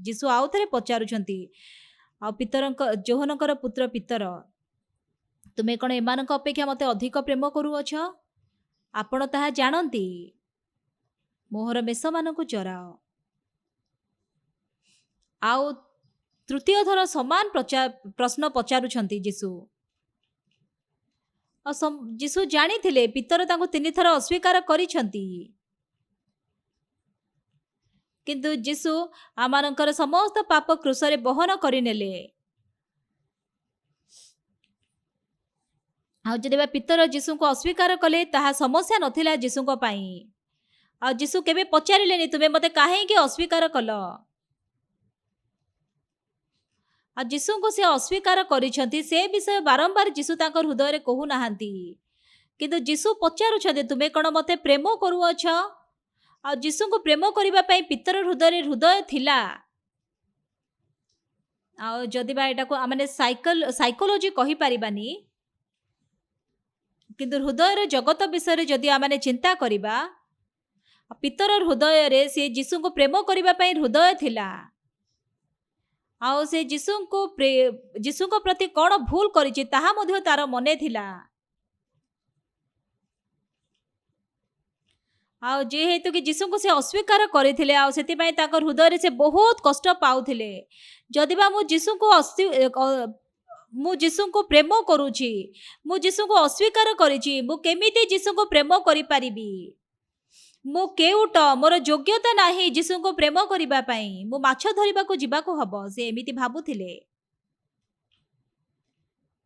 Speaker 1: ଯୀଶୁ ଆଉ ଥରେ ପଚାରୁଛନ୍ତି, ଆଉ ଯୋହନଙ୍କର ପୁତ୍ର ପିତର, ତୁମେ କ'ଣ ଏମାନଙ୍କ ଅପେକ୍ଷା ମୋତେ ଅଧିକ ପ୍ରେମ କରୁଅଛ? ଆପଣ ତାହା ଜାଣନ୍ତି। ମୋହର ମେଷମାନଙ୍କୁ ଚରାଅ। ଆଉ ତୃତୀୟ ଥର ସମାନ ପ୍ରଶ୍ନ ପଚାରୁଛନ୍ତି ଯୀଶୁ। ଆଉ ଯୀଶୁ ଜାଣିଥିଲେ ପିତର ତାଙ୍କୁ 3 ଥର ଅସ୍ୱୀକାର କରିଛନ୍ତି। କିନ୍ତୁ ଯୀଶୁ ଆମମାନଙ୍କର ସମସ୍ତ ପାପ କ୍ରୁଶରେ ବହନ କରିନେଲେ। ଆଉ ଯଦି ବା ପିତର ଯୀଶୁଙ୍କୁ ଅସ୍ୱୀକାର କଲେ ତାହା ସମସ୍ୟା ନଥିଲା ଯୀଶୁଙ୍କ ପାଇଁ। ଆଉ ଯୀଶୁ କେବେ ପଚାରିଲେନି ତୁମେ ମୋତେ କାହିଁକି ଅସ୍ୱୀକାର କଲ। ଆଉ ଯୀଶୁଙ୍କୁ ସେ ଅସ୍ୱୀକାର କରିଛନ୍ତି ସେ ବିଷୟ ବାରମ୍ବାର ଯୀଶୁ ତାଙ୍କ ହୃଦୟରେ କହୁନାହାନ୍ତି। କିନ୍ତୁ ଯୀଶୁ ପଚାରୁଛନ୍ତି ତୁମେ କ'ଣ ମୋତେ ପ୍ରେମ କରୁଅଛ। ଆଉ ଯୀଶୁଙ୍କୁ ପ୍ରେମ କରିବା ପାଇଁ ପିତର ହୃଦୟରେ ହୃଦୟ ଥିଲା। ଆଉ ଯଦି ବା ଏଟାକୁ ଆମେ ସାଇକୋଲୋଜି କହିପାରିବାନି, କିନ୍ତୁ ହୃଦୟର ଜଗତ ବିଷୟରେ ଯଦି ଆମେ ଚିନ୍ତା କରିବା, ପିତର ହୃଦୟରେ ସେ ଯୀଶୁଙ୍କୁ ପ୍ରେମ କରିବା ପାଇଁ ହୃଦୟ ଥିଲା। ଆଉ ସେ ଯୀଶୁଙ୍କ ପ୍ରତି କ'ଣ ଭୁଲ କରିଛି ତାହା ମଧ୍ୟ ତାର ମନେ ଥିଲା। ଆଉ ଯେହେତୁ କି ଯୀଶୁଙ୍କୁ ସେ ଅସ୍ୱୀକାର କରିଥିଲେ ଆଉ ସେଥିପାଇଁ ତାଙ୍କ ହୃଦୟରେ ସେ ବହୁତ କଷ୍ଟ ପାଉଥିଲେ। ଯଦିବା ମୁଁ ଯୀଶୁଙ୍କୁ ପ୍ରେମ କରୁଛି, ମୁଁ ଯୀଶୁଙ୍କୁ ଅସ୍ୱୀକାର କରିଛି, ମୁଁ କେମିତି ଯୀଶୁଙ୍କୁ ପ୍ରେମ କରିପାରିବି। ମୁଁ କେଉଟ, ମୋର ଯୋଗ୍ୟତା ନାହିଁ ଯୀଶୁଙ୍କୁ ପ୍ରେମ କରିବା ପାଇଁ, ମୁଁ ମାଛ ଧରିବାକୁ ଯିବାକୁ ହବ, ସେ ଏମିତି ଭାବୁଥିଲେ।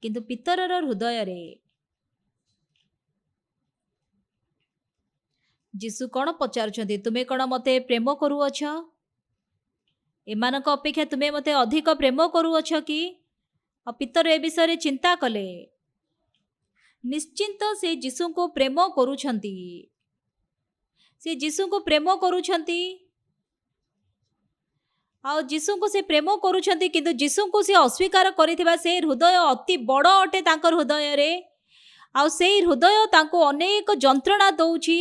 Speaker 1: କିନ୍ତୁ ପିତରର ହୃଦୟରେ ଯୀଶୁ କ'ଣ ପଚାରୁଛନ୍ତି ତୁମେ କ'ଣ ମୋତେ ପ୍ରେମ କରୁଅଛ। ଏମାନଙ୍କ ଅପେକ୍ଷା ତୁମେ ମୋତେ ଅଧିକ ପ୍ରେମ କରୁଅଛ କି। ଆଉ ପିତର ଏ ବିଷୟରେ ଚିନ୍ତା କଲେ। ନିଶ୍ଚିନ୍ତ ସେ ଯୀଶୁଙ୍କୁ ପ୍ରେମ କରୁଛନ୍ତି। ସେ ଯୀଶୁଙ୍କୁ ପ୍ରେମ କରୁଛନ୍ତି। ଆଉ ଯୀଶୁଙ୍କୁ ସେ ପ୍ରେମ କରୁଛନ୍ତି କିନ୍ତୁ ଯୀଶୁଙ୍କୁ ସେ ଅସ୍ୱୀକାର କରିଥିବା ସେ ହୃଦୟ ଅତି ବଡ଼ ଅଟେ ତାଙ୍କ ହୃଦୟରେ। ଆଉ ସେଇ ହୃଦୟ ତାଙ୍କୁ ଅନେକ ଯନ୍ତ୍ରଣା ଦଉଛି।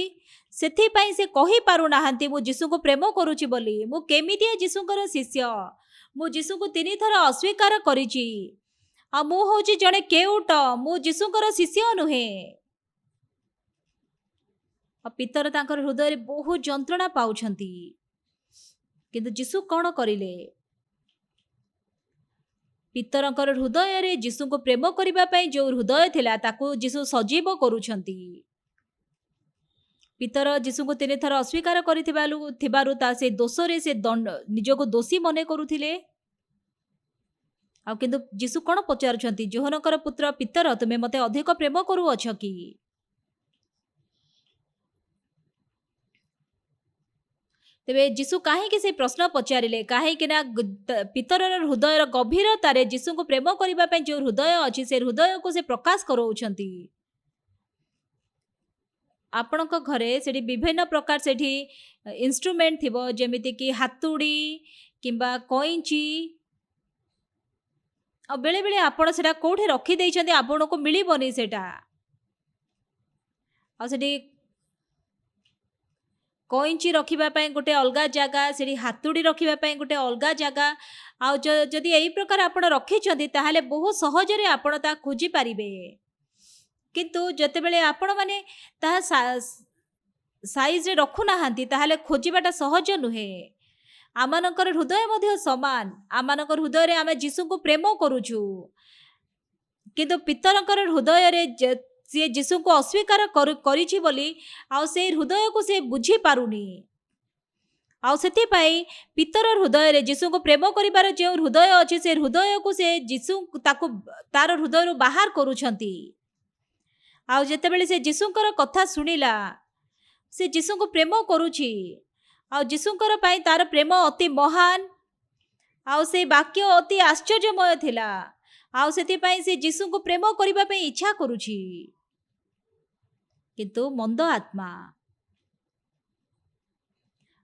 Speaker 1: ସେଥିପାଇଁ ସେ କହିପାରୁନାହାନ୍ତି ମୁଁ ଯୀଶୁଙ୍କୁ ପ୍ରେମ କରୁଛି ବୋଲି। ମୁଁ କେମିତିଆ ଯୀଶୁଙ୍କର ଶିଷ୍ୟ, ମୁଁ ଯୀଶୁଙ୍କୁ 3 ଥର ଅସ୍ୱୀକାର କରିଛି। ଆଉ ମୁଁ ହେଉଛି ଜଣେ କେଉଟ, ମୁଁ ଯୀଶୁଙ୍କର ଶିଷ୍ୟ ନୁହେଁ। ଆଉ ପିତର ତାଙ୍କର ହୃଦୟରେ ବହୁତ ଯନ୍ତ୍ରଣା ପାଉଛନ୍ତି। କିନ୍ତୁ ଯୀଶୁ କ'ଣ କରିଲେ। ପିତରଙ୍କର ହୃଦୟରେ ଯୀଶୁଙ୍କୁ ପ୍ରେମ କରିବା ପାଇଁ ଯେଉଁ ହୃଦୟ ଥିଲା ତାକୁ ଯୀଶୁ ସଜୀବ କରୁଛନ୍ତି। ପିତର ଯୀଶୁଙ୍କୁ 3 ଥର ଅସ୍ୱୀକାର କରିଥିବାରୁ ତା ସେ ଦୋଷରେ ସେ ନିଜକୁ ଦୋଷୀ ମନେ କରୁଥିଲେ। ଆଉ କିନ୍ତୁ ଯୀଶୁ କ'ଣ ପଚାରୁଛନ୍ତି ଯୋହନଙ୍କର ପୁତ୍ର ପିତର ତୁମେ ମୋତେ ଅଧିକ ପ୍ରେମ କରୁଅଛ କି। ତେବେ ଯୀଶୁ କାହିଁକି ସେ ପ୍ରଶ୍ନ ପଚାରିଲେ, କାହିଁକି ନା ପିତରର ହୃଦୟର ଗଭୀରତାରେ ଯୀଶୁଙ୍କୁ ପ୍ରେମ କରିବା ପାଇଁ ଯେଉଁ ହୃଦୟ ଅଛି ସେ ହୃଦୟକୁ ସେ ପ୍ରକାଶ କରାଉଛନ୍ତି। ଆପଣଙ୍କ ଘରେ ସେଠି ବିଭିନ୍ନ ପ୍ରକାର ସେଠି ଇନଷ୍ଟ୍ରୁମେଣ୍ଟ ଥିବ, ଯେମିତିକି ହାତୁଡ଼ି କିମ୍ବା କଇଁଚି। ଆଉ ବେଳେବେଳେ ଆପଣ ସେଟା କେଉଁଠି ରଖିଦେଇଛନ୍ତି ଆପଣଙ୍କୁ ମିଳିବନି ସେଟା। ଆଉ ସେଠି କଇଁଚି ରଖିବା ପାଇଁ ଗୋଟେ ଅଲଗା ଜାଗା, ସେଠି ହାତୁଡ଼ି ରଖିବା ପାଇଁ ଗୋଟେ ଅଲଗା ଜାଗା। ଆଉ ଯଦି ଏଇ ପ୍ରକାର ଆପଣ ରଖିଛନ୍ତି ତାହେଲେ ବହୁତ ସହଜରେ ଆପଣ ତାହା ଖୋଜି ପାରିବେ। କିନ୍ତୁ ଯେତେବେଳେ ଆପଣମାନେ ତାହା ସାଇଜରେ ରଖୁନାହାନ୍ତି ତାହେଲେ ଖୋଜିବାଟା ସହଜ ନୁହେଁ। ଆମମାନଙ୍କର ହୃଦୟ ମଧ୍ୟ ସମାନ। ଆମମାନଙ୍କ ହୃଦୟରେ ଆମେ ଯୀଶୁଙ୍କୁ ପ୍ରେମ କରୁଛୁ, କିନ୍ତୁ ପିତରଙ୍କର ହୃଦୟରେ ସିଏ ଯୀଶୁଙ୍କୁ ଅସ୍ୱୀକାର କରିଛି ବୋଲି ଆଉ ସେ ହୃଦୟକୁ ସେ ବୁଝିପାରୁନି। ଆଉ ସେଥିପାଇଁ ପିତର ହୃଦୟରେ ଯୀଶୁଙ୍କୁ ପ୍ରେମ କରିବାର ଯେଉଁ ହୃଦୟ ଅଛି ସେ ହୃଦୟକୁ ସେ ତାର ହୃଦୟରୁ ବାହାର କରୁଛନ୍ତି। ଆଉ ଯେତେବେଳେ ସେ ଯୀଶୁଙ୍କର କଥା ଶୁଣିଲା, ସେ ଯୀଶୁଙ୍କୁ ପ୍ରେମ କରୁଛି ଆଉ ଯୀଶୁଙ୍କର ପାଇଁ ତାର ପ୍ରେମ ଅତି ମହାନ ଆଉ ସେ ବାକ୍ୟ ଅତି ଆଶ୍ଚର୍ଯ୍ୟମୟ ଥିଲା। ଆଉ ସେଥିପାଇଁ ସେ ଯୀଶୁଙ୍କୁ ପ୍ରେମ କରିବା ପାଇଁ ଇଚ୍ଛା କରୁଛି। କିନ୍ତୁ ମନ୍ଦ ଆତ୍ମା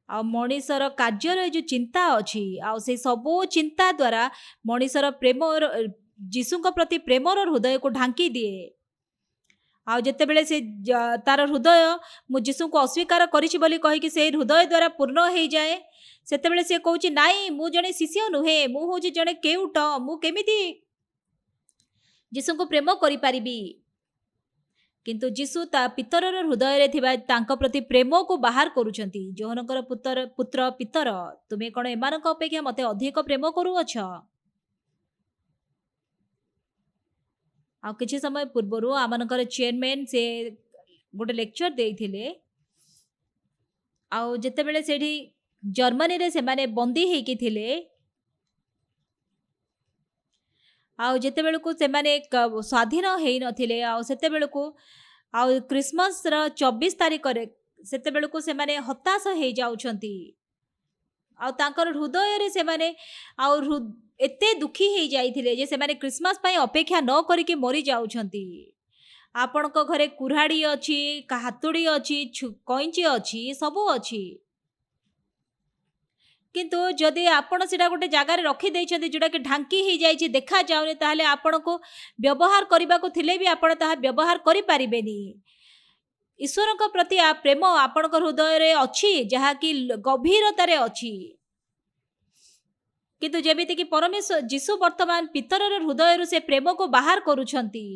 Speaker 1: ଆଉ ମଣିଷର କାର୍ଯ୍ୟର ଯେଉଁ ଚିନ୍ତା ଅଛି ଆଉ ସେ ସବୁ ଚିନ୍ତା ଦ୍ୱାରା ମଣିଷର ଯୀଶୁଙ୍କ ପ୍ରତି ପ୍ରେମର ହୃଦୟକୁ ଢାଙ୍କି ଦିଏ। ଆଉ ଯେତେବେଳେ ସେ ତାର ହୃଦୟ ମୁଁ ଯୀଶୁଙ୍କୁ ଅସ୍ୱୀକାର କରିଛି ବୋଲି କହିକି ସେ ହୃଦୟ ଦ୍ୱାରା ପୂର୍ଣ୍ଣ ହେଇଯାଏ, ସେତେବେଳେ ସେ କହୁଛି ନାଇଁ ମୁଁ ଜଣେ ଶିଷ୍ୟ ନୁହେଁ, ମୁଁ ହେଉଛି ଜଣେ କେଉଟ, ମୁଁ କେମିତି ଯୀଶୁଙ୍କୁ ପ୍ରେମ କରିପାରିବି। କିନ୍ତୁ ଯୀଶୁ ତା ପିତରର ହୃଦୟରେ ଥିବା ତାଙ୍କ ପ୍ରତି ପ୍ରେମକୁ ବାହାର କରୁଛନ୍ତି। ଯୋହନଙ୍କର ପୁତ୍ର ପିତର ତୁମେ କ'ଣ ଏମାନଙ୍କ ଅପେକ୍ଷା ମୋତେ ଅଧିକ ପ୍ରେମ କରୁଅଛ। ଆଉ କିଛି ସମୟ ପୂର୍ବରୁ ଆମମାନଙ୍କର ଚେୟାରମ୍ୟାନ୍ ସେ ଗୋଟେ ଲେକ୍ଚର ଦେଇଥିଲେ। ଆଉ ଯେତେବେଳେ ସେଠି जर्मनी रे सेमाने बंदी हेकी थिले। आउ जेते बेलकु सेमाने स्वाधीन हेई नथिले आउ सेते बेलकु आउ क्रिसमस र 24 तारिख रे सेते बेलकु सेमाने हताश हेई जाउछंती। आउ तांकर हृदय रे सेमाने आउ एते दुखी हेई जाइथिले जे सेमाने क्रिसमस पई अपेक्षा न करिके मरि जाउछंती। आपणको घरे कुऱ्हाड़ी अछि, हातुड़ी अछि, कइंची अछि, सबु अछि। किंतु जदि आपण सेटा गोटे जगार रखी देइछन्ति जोटा कि ढांकी ही जाइछि देखा जाउनी ताहले आपणको व्यवहार करबाको थिले भी आपण ताहा व्यवहार करि पारिबेनी। ईश्वरक प्रति प्रेम आपणको हृदय रे अछि जहा कि गभीरता रे अछि। किंतु जेमिति कि परमेश्वर जीशु वर्तमान पितरर हृदय रु से प्रेम को बाहर करूछंती।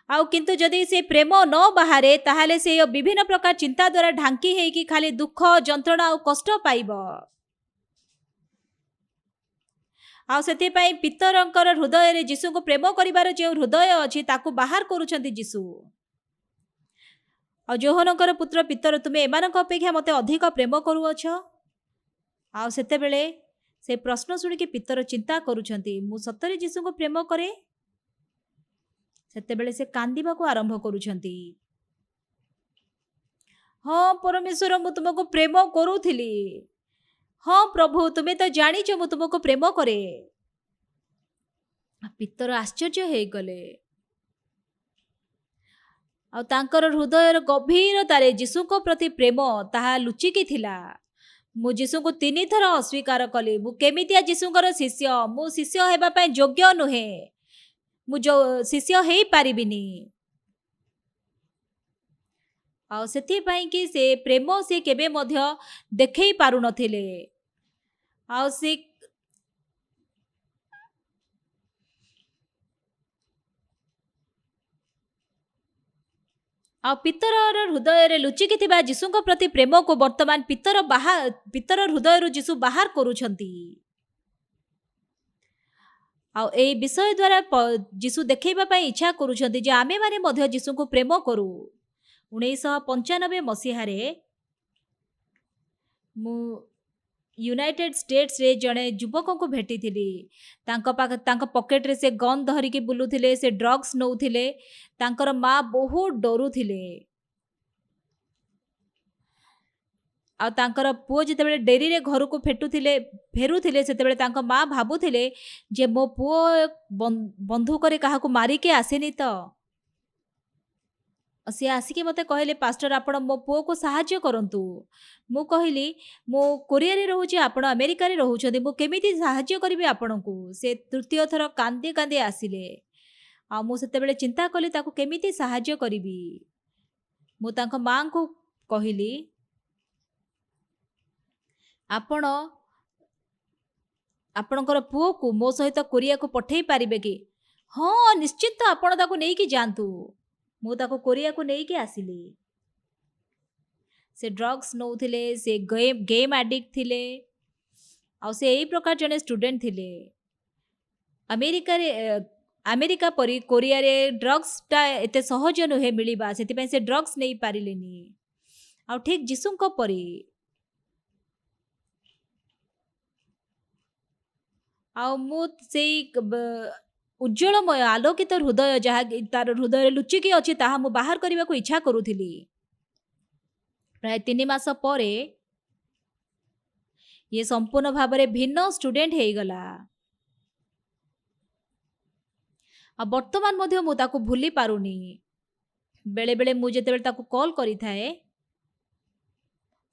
Speaker 1: आउ किंतु जदि से प्रेम न बाहारे ताहले से विभिन्न प्रकार चिंता द्वारा ढांकी हेकी खाली दुख जंत्रणा और कष्ट पाइब। आउ सेति पई पितरंकर हृदय रे जीशु को प्रेम करिवार जे हृदय अछि ताकू बाहर करूछंती जीशु। आ जोहनकर पुत्र पितर तुमे एमानक अपेक्षा मते अधिक प्रेम करूअछ। आउ सेते बेले से प्रश्न सुनि कि पितर चिंता करूछंती मु सतरे जीशु को प्रेम करे। सेते बेले से कांदिबा को आरंभ करूछंती। हाँ परमेश्वर मु तुमको प्रेम करूथिली। हाँ प्रभु तुमे तो जानिछ मु तुमको प्रेम करे। पितर आश्चर्य हे गले। आ तांकर हृदयर गभीरतारे जीशु को प्रति प्रेम ताहा लुचिकी थिला। मु जीशु को 3 थर अस्वीकार कली। मु केमितिया जीशुकर शिष्य मु शिष्य हेबा पई योग्य नुहे। मु जो शिष्य हेई पारिबिनी। आ सेथि पई कि से प्रेम से केबे मध्य देखै पारु नथिले। आ से आ पितर हृदय रे लुचिकी थिबा जीशुଙ୍କ प्रति प्रेम को वर्तमान पितर हृदय रु जीशु बाहर करूछंती। आ ए विषय द्वारा जीशु देखैबा पई इच्छा करूछंती जे आमे माने मध्य जीशु को प्रेम करू। 1995 मसीहा रे मु यूनाइटेड स्टेट्स रे जड़े युवक को भेटी थिली। तांका पॉकेट रे से गन धरिकी बुलुथिले, से ड्रग्स नौथिले। तांकर माँ बहुत डरुथिले। आ तांकर पुओ जेतेबेले डेरी रे घर को फेरुथिले सेतेबेले तांका माँ भाबुथिले जे मो पुओ बंधुक रे काहाकू मारी के आसेनी तो। सी आसिके मते कहले पास्टर आपण मो पुओ को सहाय्य करंतु। मु कहली मो कोरिया रे रहूची आपण अमेरिका रे रहूछथि मु केमिति सहाय्य करबी आपणकू। से तृतीय थर कांदी कांदी आसिले। आ मु सेतेबेले चिंता कली ताकू केमिति सहाय्य करबी। मु तांका मां को कहली आपण आपणकर पुओ को मो सहित कोरिया को पठेई पारिबे कि। हाँ निश्चित आपण ताकू नेई कि जानतु। मु ताको कोरिया को नेई के आसिली। से ड्रग्स नौथिले, से गेम एडिक्ट थिले। आ से एई प्रकार जने स्टूडेंट थिले। अमेरिका परी कोरिया रे ड्रग्स टा एते सहज नुहे मिलिबा सेति पई से ड्रग्स नेई पारिलेनी। आ ठीक जीशुଙ୍କ परी आ मु सेई उज्जवलमय आलोकित हृदय जहा तार हृदय लुचिकी अछि ताहा मु बाहर करबा को इच्छा करूथिली। प्राय 3 मास परे ये संपूर्ण भाव में भिन्न स्टूडेंट हे गला। आ वर्तमान मध्य मु ताकू भूली पारुनी। बेले बेले मु जेतेबेले ताकू कॉल करी थाए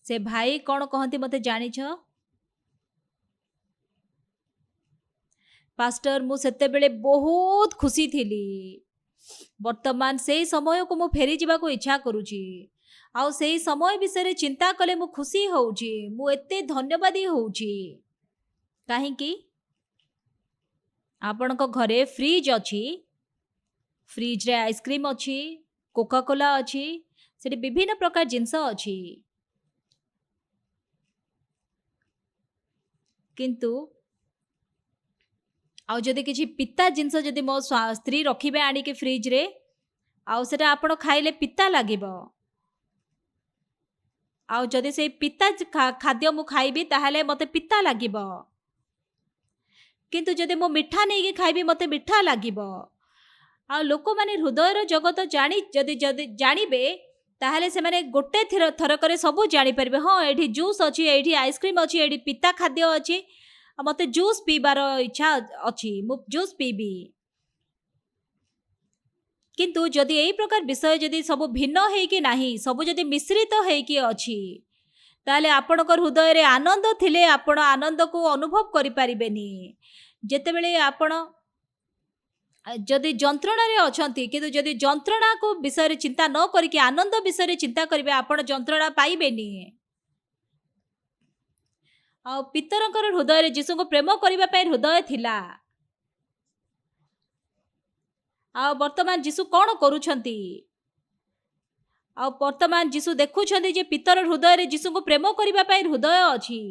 Speaker 1: से भाई कौन कहती मते जानिछ पास्टर मु सेतेबेले बहुत खुशी थिली। वर्तमान से समय को मु फेरी जीवा को इच्छा करूची। आउ से समय विषय चिंता कले मु खुशी होउची। मु एते धन्यवादी होउची काहे कि आपण को घरे फ्रिज अछि। फ्रिज रे आइसक्रीम अछि, कोका कोला अछि, सेठी विभिन्न प्रकार जिंस अछि। किंतु आउ जदि किछि पिता जिंस जदि मो स्त्री रखिबे आनी के फ्रिज रे आउ सेटा आपण खाइले पिता लागिबो। ଆଉ ଯଦି ସେଇ ପିତା ଖାଦ୍ୟ ମୁଁ ଖାଇବି ତାହେଲେ ମୋତେ ପିତା ଲାଗିବ, କିନ୍ତୁ ଯଦି ମୁଁ ମିଠା ନେଇକି ଖାଇବି ମୋତେ ମିଠା ଲାଗିବ। ଆଉ ଲୋକମାନେ ହୃଦୟର ଜଗତ ଯଦି ଯଦି ଜାଣିବେ ତାହେଲେ ସେମାନେ ଗୋଟେ ଥରକରେ ସବୁ ଜାଣିପାରିବେ। ହଁ, ଏଇଠି ଜୁସ୍ ଅଛି, ଏଇଠି ଆଇସ୍କ୍ରିମ୍ ଅଛି, ଏଇଠି ପିତା ଖାଦ୍ୟ ଅଛି, ଆଉ ମୋତେ ଜୁସ୍ ପିଇବାର ଇଚ୍ଛା ଅଛି, ମୁଁ ଜୁସ୍ ପିଇବି। କିନ୍ତୁ ଯଦି ଏଇ ପ୍ରକାର ବିଷୟ ଯଦି ସବୁ ଭିନ୍ନ ହେଇକି ନାହିଁ, ସବୁ ଯଦି ମିଶ୍ରିତ ହେଇକି ଅଛି, ତାହେଲେ ଆପଣଙ୍କ ହୃଦୟରେ ଆନନ୍ଦ ଥିଲେ ଆପଣ ଆନନ୍ଦକୁ ଅନୁଭବ କରିପାରିବେନି। ଯେତେବେଳେ ଆପଣ ଯଦି ଯନ୍ତ୍ରଣାରେ ଅଛନ୍ତି, କିନ୍ତୁ ଯଦି ଯନ୍ତ୍ରଣାକୁ ବିଷୟରେ ଚିନ୍ତା ନ କରିକି ଆନନ୍ଦ ବିଷୟରେ ଚିନ୍ତା କରିବେ, ଆପଣ ଯନ୍ତ୍ରଣା ପାଇବେନି। ଆଉ ପିତରଙ୍କର ହୃଦୟରେ ଯୀଶୁଙ୍କୁ ପ୍ରେମ କରିବା ପାଇଁ ହୃଦୟ ଥିଲା। ଆଉ ବର୍ତ୍ତମାନ ଯୀଶୁ କ'ଣ କରୁଛନ୍ତି? ଆଉ ବର୍ତ୍ତମାନ ଯୀଶୁ ଦେଖୁଛନ୍ତି ଯେ ପିତର ହୃଦୟରେ ଯୀଶୁଙ୍କୁ ପ୍ରେମ କରିବା ପାଇଁ ହୃଦୟ ଅଛି।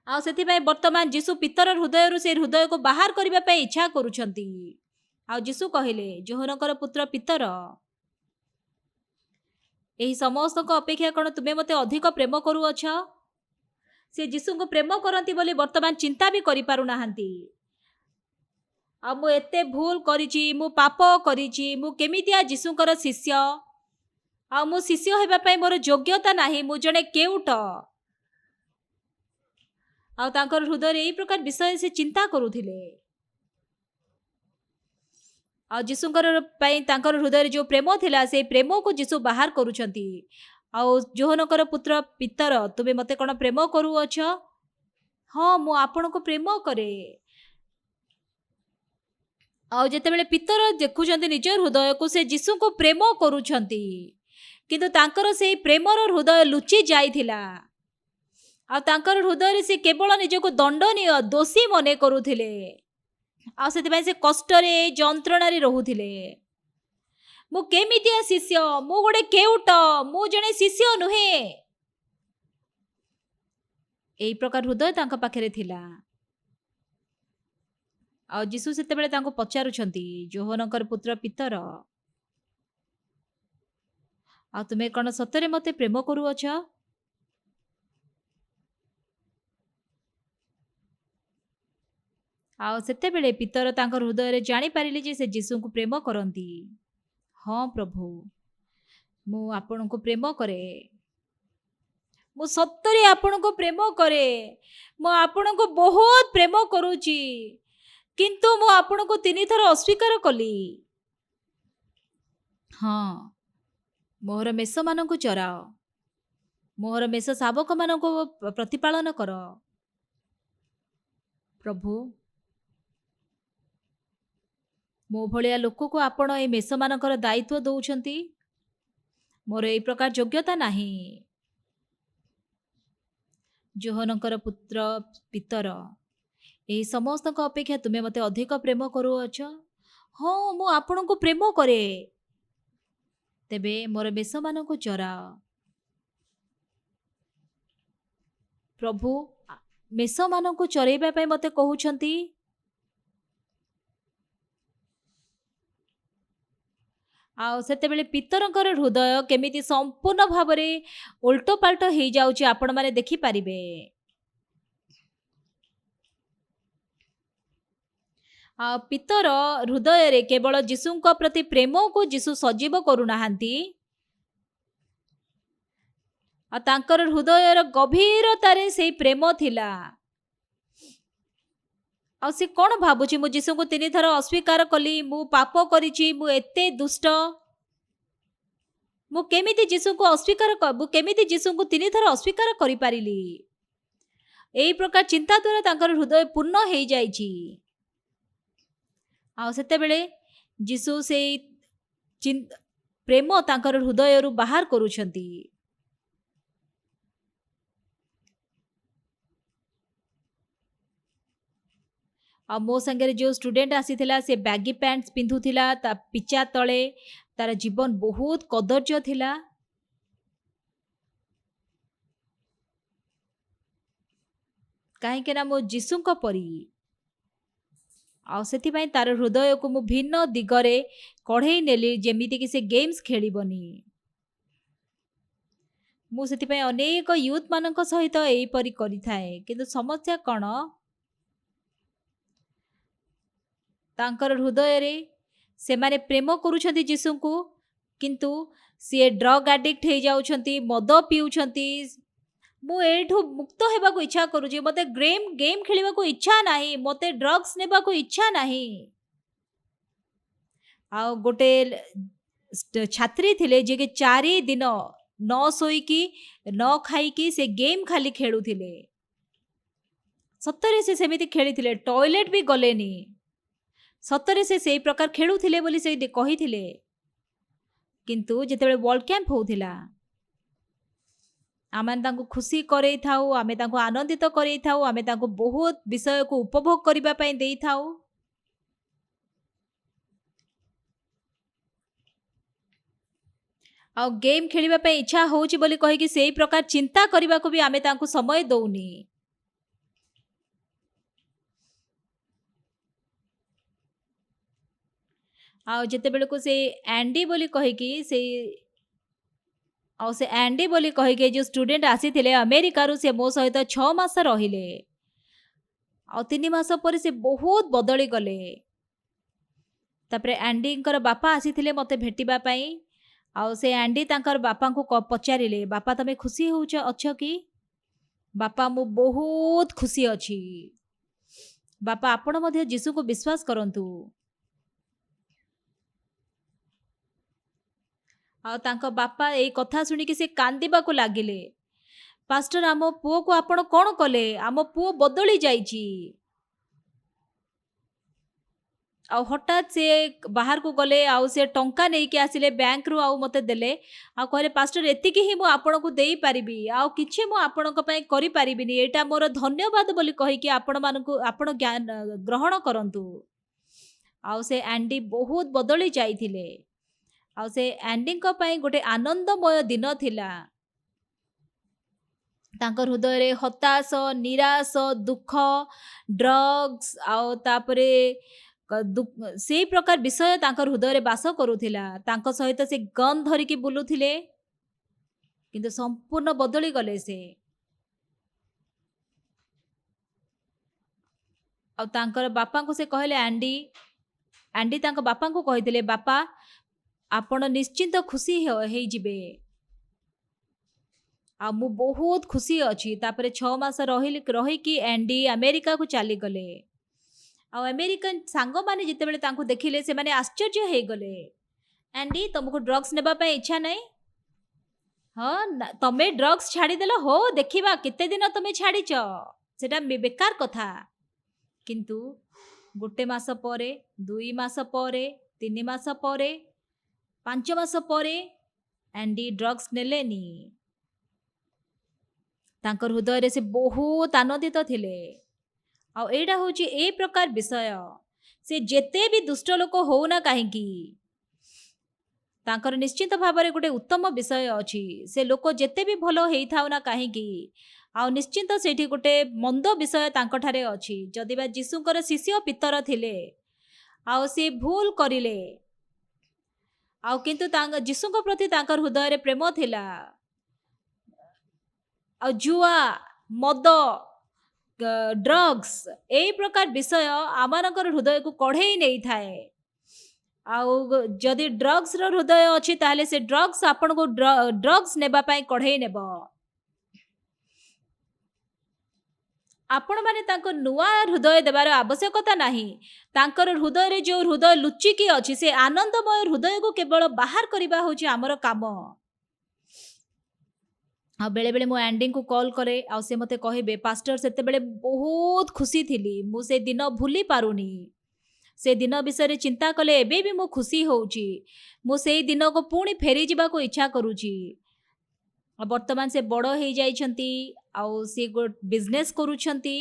Speaker 1: ଆଉ ସେଥିପାଇଁ ବର୍ତ୍ତମାନ ଯୀଶୁ ପିତର ହୃଦୟରୁ ସେ ହୃଦୟକୁ ବାହାର କରିବା ପାଇଁ ଇଚ୍ଛା କରୁଛନ୍ତି। ଆଉ ଯୀଶୁ କହିଲେ, ଯୋହନଙ୍କର ପୁତ୍ର ପିତର, ଏହି ସମସ୍ତଙ୍କ ଅପେକ୍ଷା କ'ଣ ତୁମେ ମୋତେ ଅଧିକ ପ୍ରେମ କରୁଅଛ? ସେ ଯୀଶୁଙ୍କୁ ପ୍ରେମ କରନ୍ତି ବୋଲି ବର୍ତ୍ତମାନ ଚିନ୍ତା ବି କରିପାରୁନାହାନ୍ତି। ଆଉ ମୁଁ ଏତେ ଭୁଲ କରିଛି, ମୁଁ ପାପ କରିଛି, ମୁଁ କେମିତିଆ ଯୀଶୁଙ୍କର ଶିଷ୍ୟ, ଆଉ ମୁଁ ଶିଷ୍ୟ ହେବା ପାଇଁ ମୋର ଯୋଗ୍ୟତା ନାହିଁ, ମୁଁ ଜଣେ କେଉଟ। ଆଉ ତାଙ୍କର ହୃଦୟରେ ଏହି ପ୍ରକାର ବିଷୟ ସେ ଚିନ୍ତା କରୁଥିଲେ। ଆଉ ଯୀଶୁଙ୍କର ପାଇଁ ତାଙ୍କର ହୃଦୟରେ ଯେଉଁ ପ୍ରେମ ଥିଲା, ସେଇ ପ୍ରେମକୁ ଯୀଶୁ ବାହାର କରୁଛନ୍ତି। ଆଉ ଯୋହନଙ୍କର ପୁତ୍ର ପିତର, ତୁମେ ମୋତେ କ'ଣ ପ୍ରେମ କରୁଅଛ? ହଁ, ମୁଁ ଆପଣଙ୍କୁ ପ୍ରେମ କରେ। ଆଉ ଯେତେବେଳେ ପିତର ଦେଖୁଛନ୍ତି ନିଜ ହୃଦୟକୁ, ସେ ଯୀଶୁଙ୍କୁ ପ୍ରେମ କରୁଛନ୍ତି, କିନ୍ତୁ ତାଙ୍କର ସେଇ ପ୍ରେମର ହୃଦୟ ଲୁଚି ଯାଇଥିଲା। ଆଉ ତାଙ୍କର ହୃଦୟରେ ସେ କେବଳ ନିଜକୁ ଦଣ୍ଡନୀୟ, ଦୋଷୀ ମନେ କରୁଥିଲେ। ଆଉ ସେଥିପାଇଁ ସେ କଷ୍ଟରେ, ଯନ୍ତ୍ରଣାରେ ରହୁଥିଲେ। ମୁଁ କେମିତିଆ ଶିଷ୍ୟ, ମୁଁ ଗୋଟେ କେଉଟ, ମୁଁ ଜଣେ ଶିଷ୍ୟ ନୁହେଁ। ଏହି ପ୍ରକାର ହୃଦୟ ତାଙ୍କ ପାଖରେ ଥିଲା। ଆଉ ଯୀଶୁ ସେତେବେଳେ ତାଙ୍କୁ ପଚାରୁଛନ୍ତି, ଯୋହନଙ୍କର ପୁତ୍ର ପିତର, ଆଉ ତୁମେ କ'ଣ ସତରେ ମୋତେ ପ୍ରେମ କରୁଅଛ? ଆଉ ସେତେବେଳେ ପିତର ତାଙ୍କ ହୃଦୟରେ ଜାଣିପାରିଲେ ଯେ ସେ ଯୀଶୁଙ୍କୁ ପ୍ରେମ କରନ୍ତି। ହଁ ପ୍ରଭୁ, ମୁଁ ଆପଣଙ୍କୁ ପ୍ରେମ କରେ, ମୁଁ ସତରେ ଆପଣଙ୍କୁ ପ୍ରେମ କରେ, ମୁଁ ଆପଣଙ୍କୁ ବହୁତ ପ୍ରେମ କରୁଛି, କିନ୍ତୁ ମୁଁ ଆପଣଙ୍କୁ 3 ଥର ଅସ୍ୱୀକାର କଲି। ହଁ, ମୋହର ମେଷମାନଙ୍କୁ ଚରାଅ, ମୋହର ମେଷ ଶାବକମାନଙ୍କୁ ପ୍ରତିପାଳନ କର। ପ୍ରଭୁ, ମୋ ଭଳିଆ ଲୋକକୁ ଆପଣ ଏଇ ମେଷମାନଙ୍କର ଦାୟିତ୍ୱ ଦେଉଛନ୍ତି। ମୋର ଏଇ ପ୍ରକାର ଯୋଗ୍ୟତା ନାହିଁ। ଯୋହନଙ୍କର ପୁତ୍ର ପିତର, ଏହି ସମସ୍ତଙ୍କ ଅପେକ୍ଷା ତୁମେ ମୋତେ ଅଧିକ ପ୍ରେମ କରୁଅଛ। ହଁ, ମୁଁ ଆପଣଙ୍କୁ ପ୍ରେମ କରେ, ତେବେ ମୋର ମେଷମାନଙ୍କୁ ଚରାଅ। ପ୍ରଭୁ, ମେଷମାନଙ୍କୁ ଚରେଇବା ପାଇଁ ମୋତେ କହୁଛନ୍ତି। ଆଉ ସେତେବେଳେ ପିତରଙ୍କର ହୃଦୟ କେମିତି ସମ୍ପୂର୍ଣ୍ଣ ଭାବରେ ଓଲଟପାଲଟ ହେଇଯାଉଛି ଆପଣମାନେ ଦେଖିପାରିବେ। ଆଉ ପିତର ହୃଦୟରେ କେବଳ ଯୀଶୁଙ୍କ ପ୍ରତି ପ୍ରେମକୁ ଯୀଶୁ ସଜୀବ କରୁନାହାନ୍ତି, ଆଉ ତାଙ୍କର ହୃଦୟର ଗଭୀରତାରେ ସେଇ ପ୍ରେମ ଥିଲା। ଆଉ ସେ କ'ଣ ଭାବୁଛି, ମୁଁ ଯୀଶୁଙ୍କୁ 3 ଥର ଅସ୍ୱୀକାର କଲି, ମୁଁ ପାପ କରିଛି, ମୁଁ ଏତେ ଦୁଷ୍ଟ, ମୁଁ କେମିତି ଯୀଶୁଙ୍କୁ 3 ଥର ଅସ୍ୱୀକାର କରିପାରିଲି? ଏହି ପ୍ରକାର ଚିନ୍ତା ଦ୍ୱାରା ତାଙ୍କର ହୃଦୟ ପୂର୍ଣ୍ଣ ହେଇଯାଇଛି। ଆଉ ସେତେବେଳେ ଯୀଶୁ ସେଇ ପ୍ରେମ ତାଙ୍କର ହୃଦୟରୁ ବାହାର କରୁଛନ୍ତି। ଆଉ ମୋ ସାଙ୍ଗରେ ଯେଉଁ ଷ୍ଟୁଡେଣ୍ଟ ଆସିଥିଲା, ସେ ବ୍ୟାଗି ପ୍ୟାଣ୍ଟସ୍ ପିନ୍ଧୁଥିଲା, ତା ପିଚା ତଳେ ତାର ଜୀବନ ବହୁତ କଦର୍ଯ୍ୟ ଥିଲା। କାହିଁକି ନା ମୁଁ ଯୀଶୁଙ୍କ ପରି। ଆଉ ସେଥିପାଇଁ ତାର ହୃଦୟକୁ ମୁଁ ଭିନ୍ନ ଦିଗରେ କଢ଼େଇ ନେଲି, ଯେମିତିକି ସେ ଗେମ୍ସ ଖେଳିବନି। ମୁଁ ସେଥିପାଇଁ ଅନେକ ୟୁଥ୍ ମାନଙ୍କ ସହିତ ଏହିପରି କରିଥାଏ। କିନ୍ତୁ ସମସ୍ୟା କ'ଣ, ତାଙ୍କର ହୃଦୟରେ ସେମାନେ ପ୍ରେମ କରୁଛନ୍ତି ଯୀଶୁଙ୍କୁ, କିନ୍ତୁ ସିଏ ଡ୍ରଗ୍ ଆଡ଼ିକ୍ଟ ହେଇଯାଉଛନ୍ତି, ମଦ ପିଉଛନ୍ତି। ମୁଁ ଏଇଠୁ ମୁକ୍ତ ହେବାକୁ ଇଚ୍ଛା କରୁଛି, ମୋତେ ଗେମ୍ ଖେଳିବାକୁ ଇଚ୍ଛା ନାହିଁ, ମୋତେ ଡ୍ରଗ୍ସ ନେବାକୁ ଇଚ୍ଛା ନାହିଁ। ଆଉ ଗୋଟେ ଛାତ୍ରୀ ଥିଲେ ଯିଏକି 4 ଦିନ ନ ଶୋଇକି ନ ଖାଇକି ସେ ଗେମ୍ ଖାଲି ଖେଳୁଥିଲେ। ସତରେ ସେ ସେମିତି ଖେଳିଥିଲେ, ଟଏଲେଟ୍ ବି ଗଲେନି। ସତରେ ସେ ସେଇ ପ୍ରକାର ଖେଳୁଥିଲେ ବୋଲି ସେ କହିଥିଲେ। କିନ୍ତୁ ଯେତେବେଳେ ୱାର୍ଲ୍ଡ କ୍ୟାମ୍ପ ହଉଥିଲା, ଆମେ ତାଙ୍କୁ ଖୁସି କରେଇଥାଉ, ଆମେ ତାଙ୍କୁ ଆନନ୍ଦିତ କରେଇଥାଉ, ଆମେ ତାଙ୍କୁ ବହୁତ ବିଷୟକୁ ଉପଭୋଗ କରିବା ପାଇଁ ଦେଇଥାଉ। ଆଉ ଗେମ୍ ଖେଳିବା ପାଇଁ ଇଚ୍ଛା ହଉଛି ବୋଲି କହିକି ସେଇ ପ୍ରକାର ଚିନ୍ତା କରିବାକୁ ବି ଆମେ ତାଙ୍କୁ ସମୟ ଦଉନି। ଆଉ ଯେତେବେଳକୁ ସେ ଆଣ୍ଡି ବୋଲି କହିକି ସେ ଆଣ୍ଡି ବୋଲି କହିକି ଯୋଉ ଷ୍ଟୁଡେଣ୍ଟ ଆସିଥିଲେ ଆମେରିକାରୁ, ସେ ମୋ ସହିତ 6 ମାସ ରହିଲେ। ଆଉ 3 ମାସ ପରେ ସେ ବହୁତ ବଦଳି ଗଲେ। ତାପରେ ଆଣ୍ଡିଙ୍କର ବାପା ଆସିଥିଲେ ମୋତେ ଭେଟିବା ପାଇଁ। ଆଉ ସେ ଆଣ୍ଡି ତାଙ୍କର ବାପାଙ୍କୁ ପଚାରିଲେ, ବାପା ତମେ ଖୁସି ଅଛ କି? ବାପା ମୁଁ ବହୁତ ଖୁସି ଅଛି। ବାପା ଆପଣ ମଧ୍ୟ ଯୀଶୁକୁ ବିଶ୍ୱାସ କରନ୍ତୁ। ଆଉ ତାଙ୍କ ବାପା ଏଇ କଥା ଶୁଣିକି ସେ କାନ୍ଦିବାକୁ ଲାଗିଲେ। ପାଷ୍ଟର ଆମ ପୁଅକୁ ଆପଣ କ'ଣ କଲେ? ଆମ ପୁଅ ବଦଳି ଯାଇଛି। ଆଉ ହଠାତ୍ ସେ ବାହାରକୁ ଗଲେ, ଆଉ ସେ ଟଙ୍କା ନେଇକି ଆସିଲେ ବ୍ୟାଙ୍କରୁ, ଆଉ ମୋତେ ଦେଲେ। ଆଉ କହିଲେ ପାଷ୍ଟର ଏତିକି ହିଁ ମୁଁ ଆପଣଙ୍କୁ ଦେଇପାରିବି, ଆଉ କିଛି ମୁଁ ଆପଣଙ୍କ ପାଇଁ କରିପାରିବିନି, ଏଇଟା ମୋର ଧନ୍ୟବାଦ ବୋଲି କହିକି ଆପଣ ଗ୍ରହଣ କରନ୍ତୁ। ଆଉ ସେ ଆଣ୍ଡି ବହୁତ ବଦଳି ଯାଇଥିଲେ। ଆଉ ସେ ଆଣ୍ଡିଙ୍କ ପାଇଁ ଗୋଟେ ଆନନ୍ଦମୟ ଦିନ ଥିଲା। ତାଙ୍କ ହୃଦୟରେ ହତାଶ, ନିରାଶ, ଦୁଃଖ, ଡ୍ରଗ୍ସ ଆଉ ତାପରେ ସେଇ ପ୍ରକାର ବିଷୟ ତାଙ୍କ ହୃଦୟରେ ବାସ କରୁଥିଲା। ତାଙ୍କ ସହିତ ସେ ଗନ୍ ଧରିକି ବୁଲୁଥିଲେ, କିନ୍ତୁ ସମ୍ପୂର୍ଣ୍ଣ ବଦଳି ଗଲେ ସେ। ଆଉ ତାଙ୍କର ବାପାଙ୍କୁ ସେ କହିଲେ, ଆଣ୍ଡି ତାଙ୍କ ବାପାଙ୍କୁ କହିଥିଲେ, ବାପା ଆପଣ ନିଶ୍ଚିନ୍ତ ଖୁସି ହେଇଯିବେ। ଆଉ ମୁଁ ବହୁତ ଖୁସି ଅଛି। ତାପରେ 6 ମାସ ରହିକି ଆଣ୍ଡି ଆମେରିକାକୁ ଚାଲିଗଲେ। ଆଉ ଆମେରିକାନ ସାଙ୍ଗମାନେ ଯେତେବେଳେ ତାଙ୍କୁ ଦେଖିଲେ, ସେମାନେ ଆଶ୍ଚର୍ଯ୍ୟ ହେଇଗଲେ। ଆଣ୍ଡି ତମକୁ ଡ୍ରଗ୍ସ ନେବା ପାଇଁ ଇଚ୍ଛା ନାହିଁ? ହଁ ତମେ ଡ୍ରଗ୍ସ ଛାଡ଼ିଦେଲ? ହୋ ଦେଖିବା କେତେ ଦିନ ତମେ ଛାଡ଼ିଛ, ସେଟା ବେକାର କଥା। କିନ୍ତୁ 1 ମାସ ପରେ, 2 ମାସ ପରେ, 3 ମାସ ପରେ, 5 ମାସ ପରେ ଆଣ୍ଡି ଡ୍ରଗ୍ସ ନେଲେନି। ତାଙ୍କ ହୃଦୟରେ ସେ ବହୁତ ଆନନ୍ଦିତ ଥିଲେ। ଆଉ ଏଇଟା ହେଉଛି ଏଇ ପ୍ରକାର ବିଷୟ, ସେ ଯେତେ ବି ଦୁଷ୍ଟ ଲୋକ ହଉନା କାହିଁକି, ତାଙ୍କର ନିଶ୍ଚିତ ଭାବରେ ଗୋଟେ ଉତ୍ତମ ବିଷୟ ଅଛି। ସେ ଲୋକ ଯେତେ ବି ଭଲ ହେଇଥାଉ ନା କାହିଁକି, ଆଉ ନିଶ୍ଚିନ୍ତ ସେଇଠି ଗୋଟେ ମନ୍ଦ ବିଷୟ ତାଙ୍କଠାରେ ଅଛି। ଯଦି ବା ଯୀଶୁଙ୍କର ଶିଷ୍ୟ ପିତର ଥିଲେ, ଆଉ ସେ ଭୁଲ କରିଲେ, ଆଉ କିନ୍ତୁ ଯୀଶୁଙ୍କ ପ୍ରତି ତାଙ୍କର ହୃଦୟରେ ପ୍ରେମ ଥିଲା। ଆଉ ଜୁଆ, ମଦ, ଡ୍ରଗ୍ସ ଏଇ ପ୍ରକାର ବିଷୟ ଆମମାନଙ୍କର ହୃଦୟକୁ କଢ଼େଇ ନେଇଥାଏ। ଆଉ ଯଦି ଡ୍ରଗ୍ସର ହୃଦୟ ଅଛି, ତାହେଲେ ସେ ଡ୍ରଗ୍ସ ଆପଣଙ୍କୁ ଡ୍ରଗ୍ସ ନେବା ପାଇଁ କଢ଼େଇ ନେବ। ଆପଣମାନେ ତାଙ୍କ ନୂଆ ହୃଦୟ ଦେବାର ଆବଶ୍ୟକତା ନାହିଁ। ତାଙ୍କର ହୃଦୟରେ ଯେଉଁ ହୃଦୟ ଲୁଚିକି ଅଛି, ସେ ଆନନ୍ଦମୟ ହୃଦୟକୁ କେବଳ ବାହାର କରିବା ହେଉଛି ଆମର କାମ। ଆଉ ବେଳେବେଳେ ମୁଁ ଆଣ୍ଡିଙ୍କୁ କଲ୍ କରେ, ଆଉ ସେ ମୋତେ କହିବେ, ପାଷ୍ଟର ସେତେବେଳେ ବହୁତ ଖୁସି ଥିଲି, ମୁଁ ସେ ଦିନ ଭୁଲି ପାରୁନି। ସେ ଦିନ ବିଷୟରେ ଚିନ୍ତା କଲେ ଏବେ ବି ମୁଁ ଖୁସି ହେଉଛି। ମୁଁ ସେଇ ଦିନକୁ ପୁଣି ଫେରି ଯିବାକୁ ଇଚ୍ଛା କରୁଛି। ଆଉ ବର୍ତ୍ତମାନ ସେ ବଡ଼ ହେଇଯାଇଛନ୍ତି, ଆଉ ସେ ବିଜନେସ୍ କରୁଛନ୍ତି।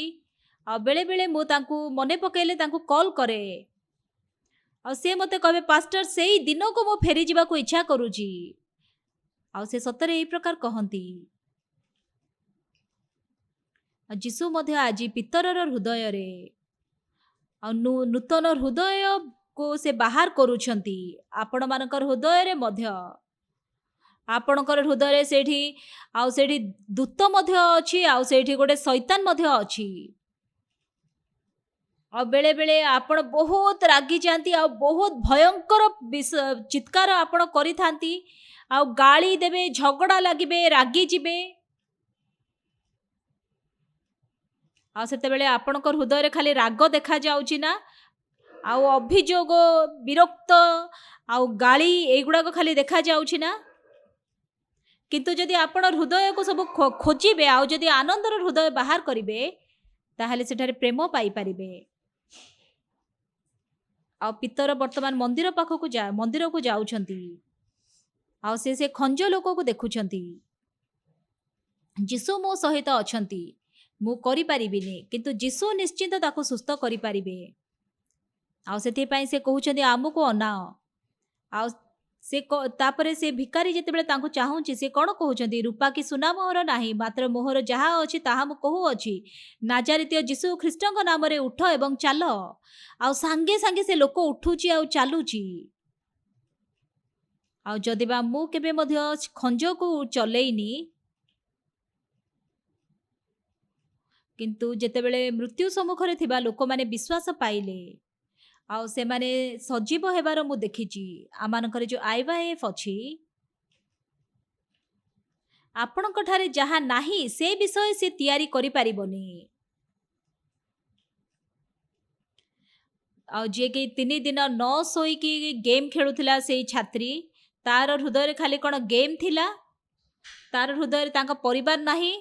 Speaker 1: ଆଉ ବେଳେବେଳେ ମୁଁ ତାଙ୍କୁ ମନେ ପକାଇଲେ ତାଙ୍କୁ କଲ୍ କରେ, ଆଉ ସେ ମୋତେ କହିବେ, ପାଷ୍ଟର ସେଇ ଦିନକୁ ମୁଁ ଫେରି ଯିବାକୁ ଇଚ୍ଛା କରୁଛି। ଆଉ ସେ ସତରେ ଏଇ ପ୍ରକାର କହନ୍ତି। ଆଉ ଯୀଶୁ ମଧ୍ୟ ଆଜି ପିତରର ହୃଦୟରେ ଆଉ ନୂତନ ହୃଦୟକୁ ସେ ବାହାର କରୁଛନ୍ତି ଆପଣମାନଙ୍କର ହୃଦୟରେ ମଧ୍ୟ। ଆପଣଙ୍କର ହୃଦୟରେ ସେଇଠି ଆଉ ସେଇଠି ଦୂତ ମଧ୍ୟ ଅଛି, ଆଉ ସେଇଠି ଗୋଟେ ଶୈତାନ ମଧ୍ୟ ଅଛି। ଆଉ ବେଳେ ବେଳେ ଆପଣ ବହୁତ ରାଗି ଯାଆନ୍ତି, ଆଉ ବହୁତ ଭୟଙ୍କର ଚିତ୍କାର ଆପଣ କରିଥାନ୍ତି, ଆଉ ଗାଳି ଦେବେ, ଝଗଡ଼ା ଲାଗିବେ, ରାଗିଯିବେ। ଆଉ ସେତେବେଳେ ଆପଣଙ୍କ ହୃଦୟରେ ଖାଲି ରାଗ ଦେଖାଯାଉଛି ନା, ଆଉ ଅଭିଯୋଗ, ବିରକ୍ତ, ଆଉ ଗାଳି ଏଇଗୁଡ଼ାକ ଖାଲି ଦେଖାଯାଉଛି ନା? କିନ୍ତୁ ଯଦି ଆପଣ ହୃଦୟକୁ ସବୁ ଖୋଜିବେ, ଆଉ ଯଦି ଆନନ୍ଦର ହୃଦୟ ବାହାର କରିବେ, ତାହେଲେ ସେଠାରେ ପ୍ରେମ ପାଇପାରିବେ। ଆଉ ପିତର ବର୍ତ୍ତମାନ ମନ୍ଦିରକୁ ଯାଉଛନ୍ତି, ଆଉ ସେ ଖଞ୍ଜ ଲୋକକୁ ଦେଖୁଛନ୍ତି। ଯୀଶୁ ମୋ ସହିତ ଅଛନ୍ତି, ମୁଁ କରିପାରିବିନି, କିନ୍ତୁ ଯୀଶୁ ନିଶ୍ଚିନ୍ତ ତାକୁ ସୁସ୍ଥ କରିପାରିବେ। ଆଉ ସେଥିପାଇଁ ସେ କହୁଛନ୍ତି ଆମକୁ ଅନାଅ। ଆଉ ତାପରେ ସେ ଭିକାରୀ ଯେତେବେଳେ ତାଙ୍କୁ ଚାହୁଁଛି, ସେ କ'ଣ କହୁଛନ୍ତି? ରୂପା କି ସୁନା ମୋହର ନାହିଁ, ମାତ୍ର ମୋହର ଯାହା ଅଛି ତାହା ମୁଁ କହୁଅଛି, ନାଜାରିତୀୟ ଯୀଶୁ ଖ୍ରୀଷ୍ଟଙ୍କ ନାମରେ ଉଠ ଏବଂ ଚାଲ। ଆଉ ସାଙ୍ଗେ ସାଙ୍ଗେ ସେ ଲୋକ ଉଠୁଛି ଆଉ ଚାଲୁଛି। ଆଉ ଯଦି ବା ମୁଁ କେବେ ମଧ୍ୟ ଖଞ୍ଜକୁ ଚଲେଇନି, କିନ୍ତୁ ଯେତେବେଳେ ମୃତ୍ୟୁ ସମ୍ମୁଖରେ ଥିବା ଲୋକମାନେ ବିଶ୍ୱାସ ପାଇଲେ, ଆଉ ସେମାନେ ସଜୀବ ହେବାର ମୁଁ ଦେଖିଛି। ଆମମାନଙ୍କର ଯେଉଁ IYF ଅଛି, ଆପଣଙ୍କ ଠାରେ ଯାହା ନାହିଁ ସେ ବିଷୟ ସେ ତିଆରି କରିପାରିବନି। ଆଉ ଯିଏକି 3 ଦିନ ନ ଶୋଇକି ଗେମ୍ ଖେଳୁଥିଲା, ସେଇ ଛାତ୍ରୀ, ତାର ହୃଦୟରେ ଖାଲି କ'ଣ ଗେମ୍ ଥିଲା? ତାର ହୃଦୟରେ ତାଙ୍କ ପରିବାର ନାହିଁ?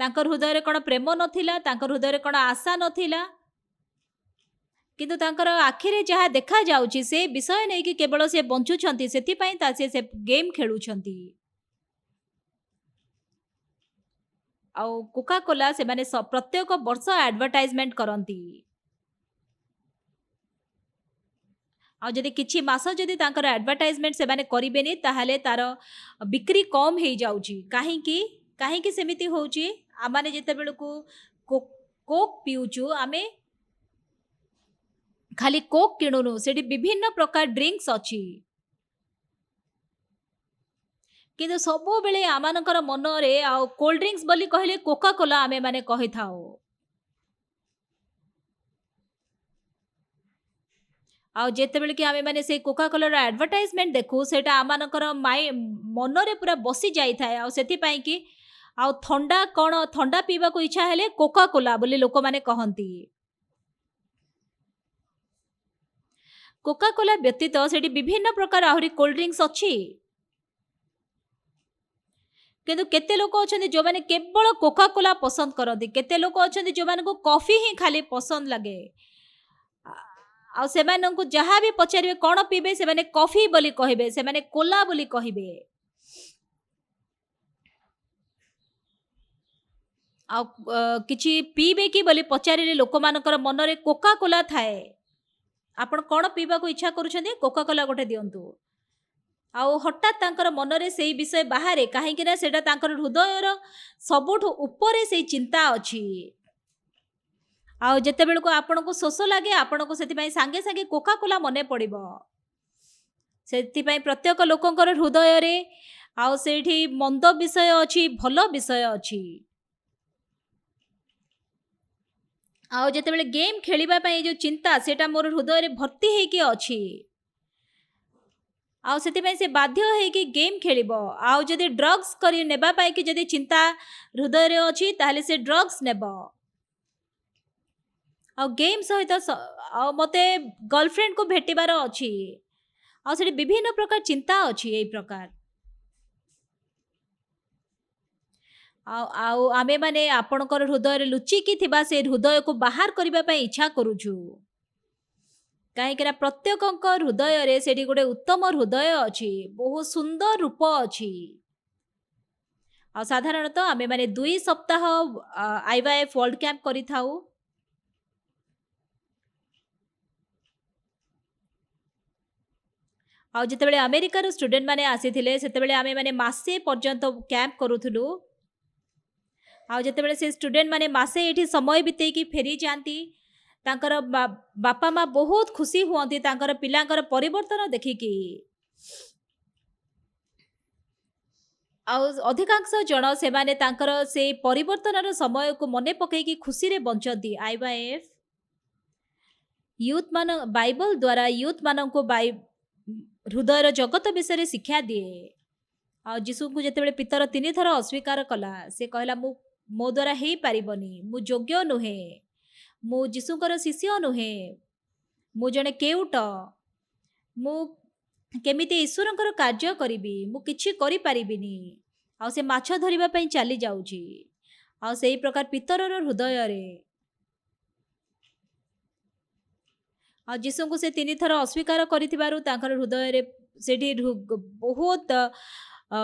Speaker 1: ତାଙ୍କ ହୃଦୟରେ କ'ଣ ପ୍ରେମ ନଥିଲା? ତାଙ୍କ ହୃଦୟରେ କ'ଣ ଆଶା ନଥିଲା? କିନ୍ତୁ ତାଙ୍କର ଆଖିରେ ଯାହା ଦେଖାଯାଉଛି ସେ ବିଷୟ ନେଇକି କେବଳ ସେ ବଞ୍ଚୁଛନ୍ତି, ସେଥିପାଇଁ ସେ ଗେମ୍ ଖେଳୁଛନ୍ତି। ଆଉ କୋକାକୋଲା ସେମାନେ ପ୍ରତ୍ୟେକ ବର୍ଷ ଆଡଭର୍ଟାଇଜମେଣ୍ଟ କରନ୍ତି। ଆଉ ଯଦି କିଛି ମାସ ଯଦି ତାଙ୍କର ଆଡଭର୍ଟାଇଜମେଣ୍ଟ ସେମାନେ କରିବେନି, ତାହେଲେ ତାର ବିକ୍ରି କମ୍ ହେଇଯାଉଛି। କାହିଁକି ସେମିତି ହେଉଛି? ଆମେ ଯେତେବେଳକୁ କୋକ୍ ପିଉଛୁ, ଆମେ ଖାଲି କୋକ୍ କିଣୁନୁ, ସେଠି ବିଭିନ୍ନ ପ୍ରକାର ଡ୍ରିଙ୍କ୍ସ ଅଛି। କିନ୍ତୁ ସବୁବେଳେ ଆମମାନଙ୍କର ମନରେ ଆଉ କୋଲ୍ଡ ଡ୍ରିଙ୍କ୍ସ ବୋଲି କହିଲେ କୋକାକୋଲା ଆମେ ମାନେ କହିଥାଉ। ଆଉ ଯେତେବେଳେ କି ଆମେ ମାନେ ସେଇ କୋକାକୋଲାର ଆଡଭର୍ଟାଇଜମେଣ୍ଟ ଦେଖୁ, ସେଇଟା ଆମମାନଙ୍କର ମନରେ ପୁରା ବସି ଯାଇଥାଏ। ଆଉ ସେଥିପାଇଁ କି ଆଉ ଥଣ୍ଡା ପିଇବାକୁ ଇଚ୍ଛା ହେଲେ କୋକାକୋଲା ବୋଲି ଲୋକମାନେ କହନ୍ତି। କୋକାକୋଲା ବ୍ୟତୀତ ସେଠି ବିଭିନ୍ନ ପ୍ରକାର ଆହୁରି କୋଲ୍ଡ ଡ୍ରିଙ୍କ୍ସ ଅଛି। କିନ୍ତୁ କେତେ ଲୋକ ଅଛନ୍ତି ଯେଉଁମାନେ କେବଳ କୋକାକୋଲା ପସନ୍ଦ କରନ୍ତି, କେତେ ଲୋକ ଅଛନ୍ତି ଯେଉଁମାନଙ୍କୁ କଫି ହିଁ ଖାଲି ପସନ୍ଦ ଲାଗେ। ଆଉ ସେମାନଙ୍କୁ ଯାହା ବି ପଚାରିବେ କ'ଣ ପିଇବେ, ସେମାନେ କଫି ବୋଲି କହିବେ, ସେମାନେ କୋଲା ବୋଲି କହିବେ। ଆଉ କିଛି ପିଇବେ କି ବୋଲି ପଚାରିଲେ ଲୋକମାନଙ୍କର ମନରେ କୋକାକୋଲା ଥାଏ। ଆପଣ କ'ଣ ପିଇବାକୁ ଇଚ୍ଛା କରୁଛନ୍ତି? କୋକାକୋଲା ଗୋଟେ ଦିଅନ୍ତୁ। ଆଉ ହଠାତ୍ ତାଙ୍କର ମନରେ ସେଇ ବିଷୟ ବାହାରେ, କାହିଁକି ନା ସେଇଟା ତାଙ୍କର ହୃଦୟର ସବୁଠୁ ଉପରେ ସେଇ ଚିନ୍ତା ଅଛି। ଆଉ ଯେତେବେଳକୁ ଆପଣଙ୍କୁ ଶୋଷ ଲାଗେ, ଆପଣଙ୍କୁ ସେଥିପାଇଁ ସାଙ୍ଗେ ସାଙ୍ଗେ କୋକାକୋଲା ମନେ ପଡ଼ିବ। ସେଥିପାଇଁ ପ୍ରତ୍ୟେକ ଲୋକଙ୍କର ହୃଦୟରେ ଆଉ ସେଇଠି ମନ୍ଦ ବିଷୟ ଅଛି, ଭଲ ବିଷୟ ଅଛି। ଆଉ ଯେତେବେଳେ ଗେମ୍ ଖେଳିବା ପାଇଁ ଯେଉଁ ଚିନ୍ତା, ସେଇଟା ମୋର ହୃଦୟରେ ଭର୍ତ୍ତି ହେଇକି ଅଛି। ଆଉ ସେଥିପାଇଁ ସେ ବାଧ୍ୟ ହେଇକି ଗେମ୍ ଖେଳିବ। ଆଉ ଯଦି ଡ୍ରଗ୍ସ କରି ନେବା ପାଇଁ କି ଯଦି ଚିନ୍ତା ହୃଦୟରେ ଅଛି, ତାହେଲେ ସେ ଡ୍ରଗ୍ସ ନେବ। ଆଉ ଗେମ୍ ସହିତ ଆଉ ମୋତେ ଗର୍ଲଫ୍ରେଣ୍ଡକୁ ଭେଟିବାର ଅଛି, ଆଉ ସେଠି ବିଭିନ୍ନ ପ୍ରକାର ଚିନ୍ତା ଅଛି ଏଇ ପ୍ରକାର। ଆଉ ଆମେମାନେ ଆପଣଙ୍କର ହୃଦୟରେ ଲୁଚିକି ଥିବା ସେ ହୃଦୟକୁ ବାହାର କରିବା ପାଇଁ ଇଚ୍ଛା କରୁଛୁ। କାହିଁକିନା ପ୍ରତ୍ୟେକଙ୍କ ହୃଦୟରେ ସେଠି ଗୋଟେ ଉତ୍ତମ ହୃଦୟ ଅଛି, ବହୁତ ସୁନ୍ଦର ରୂପ ଅଛି। ଆଉ ସାଧାରଣତଃ ଆମେମାନେ 2 ସପ୍ତାହ IYF ୱାର୍ଲ୍ଡ କ୍ୟାମ୍ପ କରିଥାଉ। ଆଉ ଯେତେବେଳେ ଆମେରିକାର ଷ୍ଟୁଡେଣ୍ଟ ମାନେ ଆସିଥିଲେ, ସେତେବେଳେ ଆମେମାନେ ମାସେ ପର୍ଯ୍ୟନ୍ତ କ୍ୟାମ୍ପ କରୁଥିଲୁ। ଆଉ ଯେତେବେଳେ ସେ ଷ୍ଟୁଡେଣ୍ଟ ମାନେ ମାସେ ଏଠି ସମୟ ବିତେଇକି ଫେରି ଯାଆନ୍ତି, ତାଙ୍କର ବାପା ମା ବହୁତ ଖୁସି ହୁଅନ୍ତି ତାଙ୍କର ପିଲାଙ୍କର ପରିବର୍ତ୍ତନ ଦେଖିକି। ଆଉ ଅଧିକାଂଶ ଜଣ ସେମାନେ ତାଙ୍କର ସେଇ ପରିବର୍ତ୍ତନର ସମୟକୁ ମନେ ପକେଇକି ଖୁସିରେ ବଞ୍ଚନ୍ତି। ଆଇୱାଏଫ୍ ୟୁଥ୍ ମାନ ବାଇବଲ ଦ୍ୱାରା ୟୁଥ୍ ମାନଙ୍କୁ ହୃଦୟର ଜଗତ ବିଷୟରେ ଶିକ୍ଷା ଦିଏ। ଆଉ ଯୀଶୁଙ୍କୁ ଯେତେବେଳେ ପିତର 3 ଥର ଅସ୍ୱୀକାର କଲା, ସେ କହିଲା ମୁଁ ମୋ ଦ୍ୱାରା ହେଇପାରିବନି, ମୁଁ ଯୋଗ୍ୟ ନୁହେଁ, ମୁଁ ଯୀଶୁଙ୍କର ଶିଷ୍ୟ ନୁହେଁ, ମୁଁ ଜଣେ କେଉଟ, ମୁଁ କେମିତି ଈଶ୍ୱରଙ୍କର କାର୍ଯ୍ୟ କରିବି, ମୁଁ କିଛି କରିପାରିବିନି। ଆଉ ସେ ମାଛ ଧରିବା ପାଇଁ ଚାଲି ଯାଉଛି। ଆଉ ସେଇ ପ୍ରକାର ପିତରର ହୃଦୟରେ ଆଉ ଯୀଶୁଙ୍କୁ ସେ 3 ଥର ଅସ୍ୱୀକାର କରିଥିବାରୁ ତାଙ୍କର ହୃଦୟରେ ସେଠି ବହୁତ ଅ,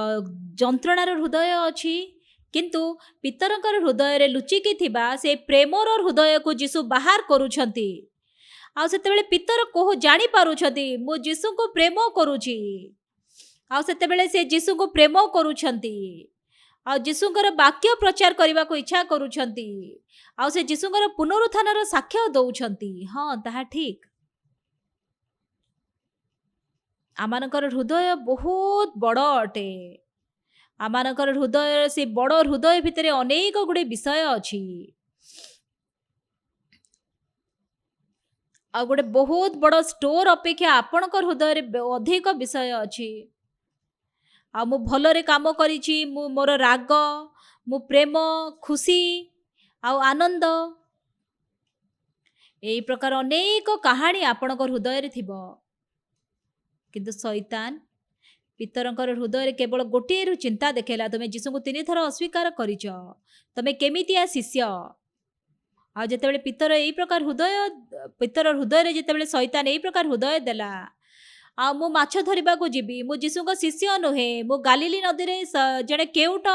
Speaker 1: ଯନ୍ତ୍ରଣାର ହୃଦୟ ଅଛି। କିନ୍ତୁ ପିତରଙ୍କର ହୃଦୟରେ ଲୁଚିକି ଥିବା ସେ ପ୍ରେମର ହୃଦୟକୁ ଯୀଶୁ ବାହାର କରୁଛନ୍ତି। ଆଉ ସେତେବେଳେ ପିତର ଜାଣି ପାରୁଛନ୍ତି ମୁଁ ଯୀଶୁଙ୍କୁ ପ୍ରେମ କରୁଛି। ଆଉ ସେତେବେଳେ ସେ ଯୀଶୁଙ୍କୁ ପ୍ରେମ କରୁଛନ୍ତି। ଆଉ ଯୀଶୁଙ୍କର ବାକ୍ୟ ପ୍ରଚାର କରିବାକୁ ଇଚ୍ଛା କରୁଛନ୍ତି। ଆଉ ସେ ଯୀଶୁଙ୍କର ପୁନରୁତ୍ଥାନର ସାକ୍ଷ୍ୟ ଦଉଛନ୍ତି। ହଁ, ତାହା ଠିକ। ଆମମାନଙ୍କର ହୃଦୟ ବହୁତ ବଡ଼ ଅଟେ। ଆମମାନଙ୍କର ହୃଦୟ, ସେ ବଡ଼ ହୃଦୟ ଭିତରେ ଅନେକ ଗୁଡ଼ିଏ ବିଷୟ ଅଛି। ଆଉ ଗୋଟେ ବହୁତ ବଡ଼ ଷ୍ଟୋର ଅପେକ୍ଷା ଆପଣଙ୍କ ହୃଦୟରେ ଅଧିକ ବିଷୟ ଅଛି। ଆଉ ମୁଁ ଭଲରେ କାମ କରିଛି, ମୁଁ ମୋର ରାଗ, ମୁଁ ପ୍ରେମ, ଖୁସି ଆଉ ଆନନ୍ଦ, ଏହି ପ୍ରକାର ଅନେକ କାହାଣୀ ଆପଣଙ୍କ ହୃଦୟରେ ଥିବ। କିନ୍ତୁ ଶୈତାନ ପିତରଙ୍କର ହୃଦୟରେ କେବଳ ଗୋଟିଏରୁ ଚିନ୍ତା ଦେଖେଇଲା, ତୁମେ ଯୀଶୁଙ୍କୁ 3 ଥର ଅସ୍ୱୀକାର କରିଛ, ତମେ କେମିତିଆ ଶିଷ୍ୟ। ଆଉ ଯେତେବେଳେ ପିତର ହୃଦୟରେ ଯେତେବେଳେ ଶୈତାନ ଏଇ ପ୍ରକାର ହୃଦୟ ଦେଲା, ଆଉ ମୁଁ ମାଛ ଧରିବାକୁ ଯିବି, ମୁଁ ଯୀଶୁଙ୍କ ଶିଷ୍ୟ ନୁହେଁ, ମୁଁ ଗାଲିଲି ନଦୀରେ ଜଣେ କେଉଟ,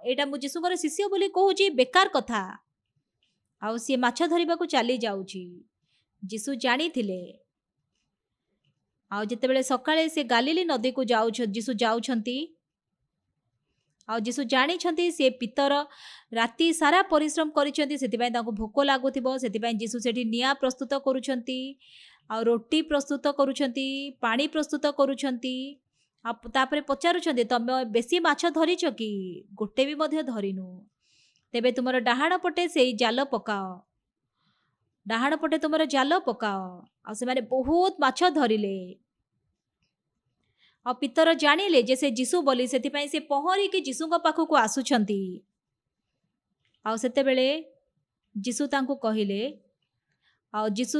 Speaker 1: ଏଇଟା ମୁଁ ଯୀଶୁଙ୍କର ଶିଷ୍ୟ ବୋଲି କହୁଛି, ବେକାର କଥା। ଆଉ ସିଏ ମାଛ ଧରିବାକୁ ଚାଲି ଯାଉଛି। ଯୀଶୁ ଜାଣିଥିଲେ। ଆଉ ଯେତେବେଳେ ସକାଳେ ସେ ଗାଲିଲି ନଦୀକୁ ଯୀଶୁ ଯାଉଛନ୍ତି, ଆଉ ଯୀଶୁ ଜାଣିଛନ୍ତି ସେ ପିତର ରାତି ସାରା ପରିଶ୍ରମ କରିଛନ୍ତି, ସେଥିପାଇଁ ତାଙ୍କୁ ଭୋକ ଲାଗୁଥିବ। ସେଥିପାଇଁ ଯୀଶୁ ସେଠି ନିଆଁ ପ୍ରସ୍ତୁତ କରୁଛନ୍ତି, ଆଉ ରୁଟି ପ୍ରସ୍ତୁତ କରୁଛନ୍ତି, ପାଣି ପ୍ରସ୍ତୁତ କରୁଛନ୍ତି। ଆଉ ତାପରେ ପଚାରୁଛନ୍ତି ତମେ ବେଶୀ ମାଛ ଧରିଛ କି? ଗୋଟେ ବି ମଧ୍ୟ ଧରିନୁ। ତେବେ ତୁମର ଡାହାଣ ପଟେ ସେଇ ଜାଲ ପକାଅ, ଡାହାଣ ପଟେ ତୁମର ଜାଲ ପକାଅ। ଆଉ ସେମାନେ ବହୁତ ମାଛ ଧରିଲେ। ଆଉ ପିତର ଜାଣିଲେ ଯେ ସେ ଯୀଶୁ ବୋଲି, ସେଥିପାଇଁ ସେ ପହଁରିକି ଯୀଶୁଙ୍କ ପାଖକୁ ଆସୁଛନ୍ତି। ଆଉ ସେତେବେଳେ ଯୀଶୁ ତାଙ୍କୁ କହିଲେ, ଆଉ ଯୀଶୁ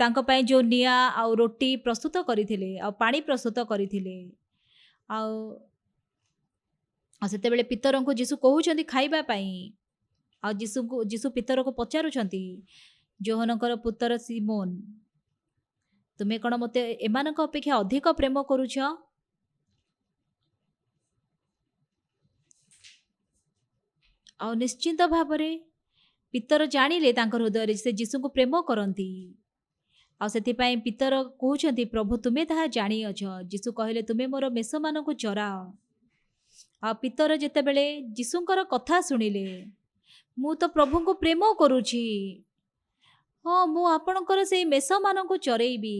Speaker 1: ତାଙ୍କ ପାଇଁ ଯେଉଁ ନିଆଁ ଆଉ ରୁଟି ପ୍ରସ୍ତୁତ କରିଥିଲେ, ଆଉ ପାଣି ପ୍ରସ୍ତୁତ କରିଥିଲେ। ଆଉ ସେତେବେଳେ ପିତରଙ୍କୁ ଯୀଶୁ କହୁଛନ୍ତି ଖାଇବା ପାଇଁ। ଆଉ ଯୀଶୁ ପିତରକୁ ପଚାରୁଛନ୍ତି, ଯୋହନଙ୍କର ପୁତ୍ର ସିମୋନ, ତୁମେ କ'ଣ ମୋତେ ଏମାନଙ୍କ ଅପେକ୍ଷା ଅଧିକ ପ୍ରେମ କରୁଛ? ଆଉ ନିଶ୍ଚିନ୍ତ ଭାବରେ ପିତର ଜାଣିଲେ ତାଙ୍କ ହୃଦୟରେ ସେ ଯୀଶୁଙ୍କୁ ପ୍ରେମ କରନ୍ତି। ଆଉ ସେଥିପାଇଁ ପିତର କହୁଛନ୍ତି, ପ୍ରଭୁ ତୁମେ ତାହା ଜାଣିଅଛ। ଯୀଶୁ କହିଲେ, ତୁମେ ମୋର ମେଷମାନଙ୍କୁ ଚରାଅ। ଆଉ ପିତର ଯେତେବେଳେ ଯୀଶୁଙ୍କର କଥା ଶୁଣିଲେ, ମୁଁ ତ ପ୍ରଭୁଙ୍କୁ ପ୍ରେମ କରୁଛି, ହଁ ମୁଁ ଆପଣଙ୍କର ସେଇ ମେଷମାନଙ୍କୁ ଚରେଇବି।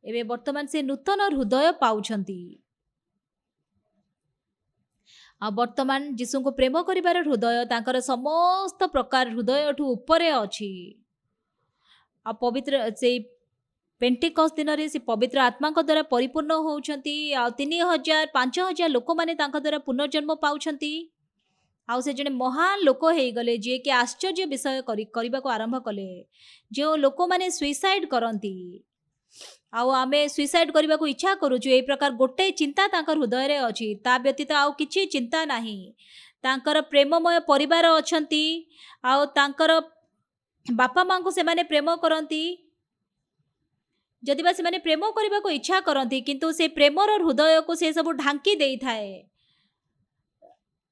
Speaker 1: ଏବେ ବର୍ତ୍ତମାନ ସେ ନୂତନ ହୃଦୟ ପାଉଛନ୍ତି। ଆଉ ବର୍ତ୍ତମାନ ଯୀଶୁଙ୍କୁ ପ୍ରେମ କରିବାର ହୃଦୟ ତାଙ୍କର ସମସ୍ତ ପ୍ରକାର ହୃଦୟଠୁ ଉପରେ ଅଛି। ଆଉ ପବିତ୍ର ସେଇ ପେଣ୍ଟିକସ୍ ଦିନରେ ସେ ପବିତ୍ର ଆତ୍ମାଙ୍କ ଦ୍ୱାରା ପରିପୂର୍ଣ୍ଣ ହେଉଛନ୍ତି। ଆଉ 3000 5000 ଲୋକମାନେ ତାଙ୍କ ଦ୍ୱାରା ପୁନର୍ଜନ୍ମ ପାଉଛନ୍ତି। ଆଉ ସେ ଜଣେ ମହାନ ଲୋକ ହେଇଗଲେ, ଯିଏକି ଆଶ୍ଚର୍ଯ୍ୟ ବିଷୟ କରିବାକୁ ଆରମ୍ଭ କଲେ। ଯେଉଁ ଲୋକମାନେ ସୁଇସାଇଡ୍ କରନ୍ତି, ଆଉ ଆମେ ସୁଇସାଇଡ୍ କରିବାକୁ ଇଚ୍ଛା କରୁଛୁ, ଏଇ ପ୍ରକାର ଗୋଟେ ଚିନ୍ତା ତାଙ୍କର ହୃଦୟରେ ଅଛି, ତା ବ୍ୟତୀତ ଆଉ କିଛି ଚିନ୍ତା ନାହିଁ। ତାଙ୍କର ପ୍ରେମମୟ ପରିବାର ଅଛନ୍ତି, ଆଉ ତାଙ୍କର ବାପା ମାଙ୍କୁ ସେମାନେ ପ୍ରେମ କରନ୍ତି। ଯଦିବା ସେମାନେ ପ୍ରେମ କରିବାକୁ ଇଚ୍ଛା କରନ୍ତି, କିନ୍ତୁ ସେ ପ୍ରେମର ହୃଦୟକୁ ସେ ସବୁ ଢାଙ୍କି ଦେଇଥାଏ।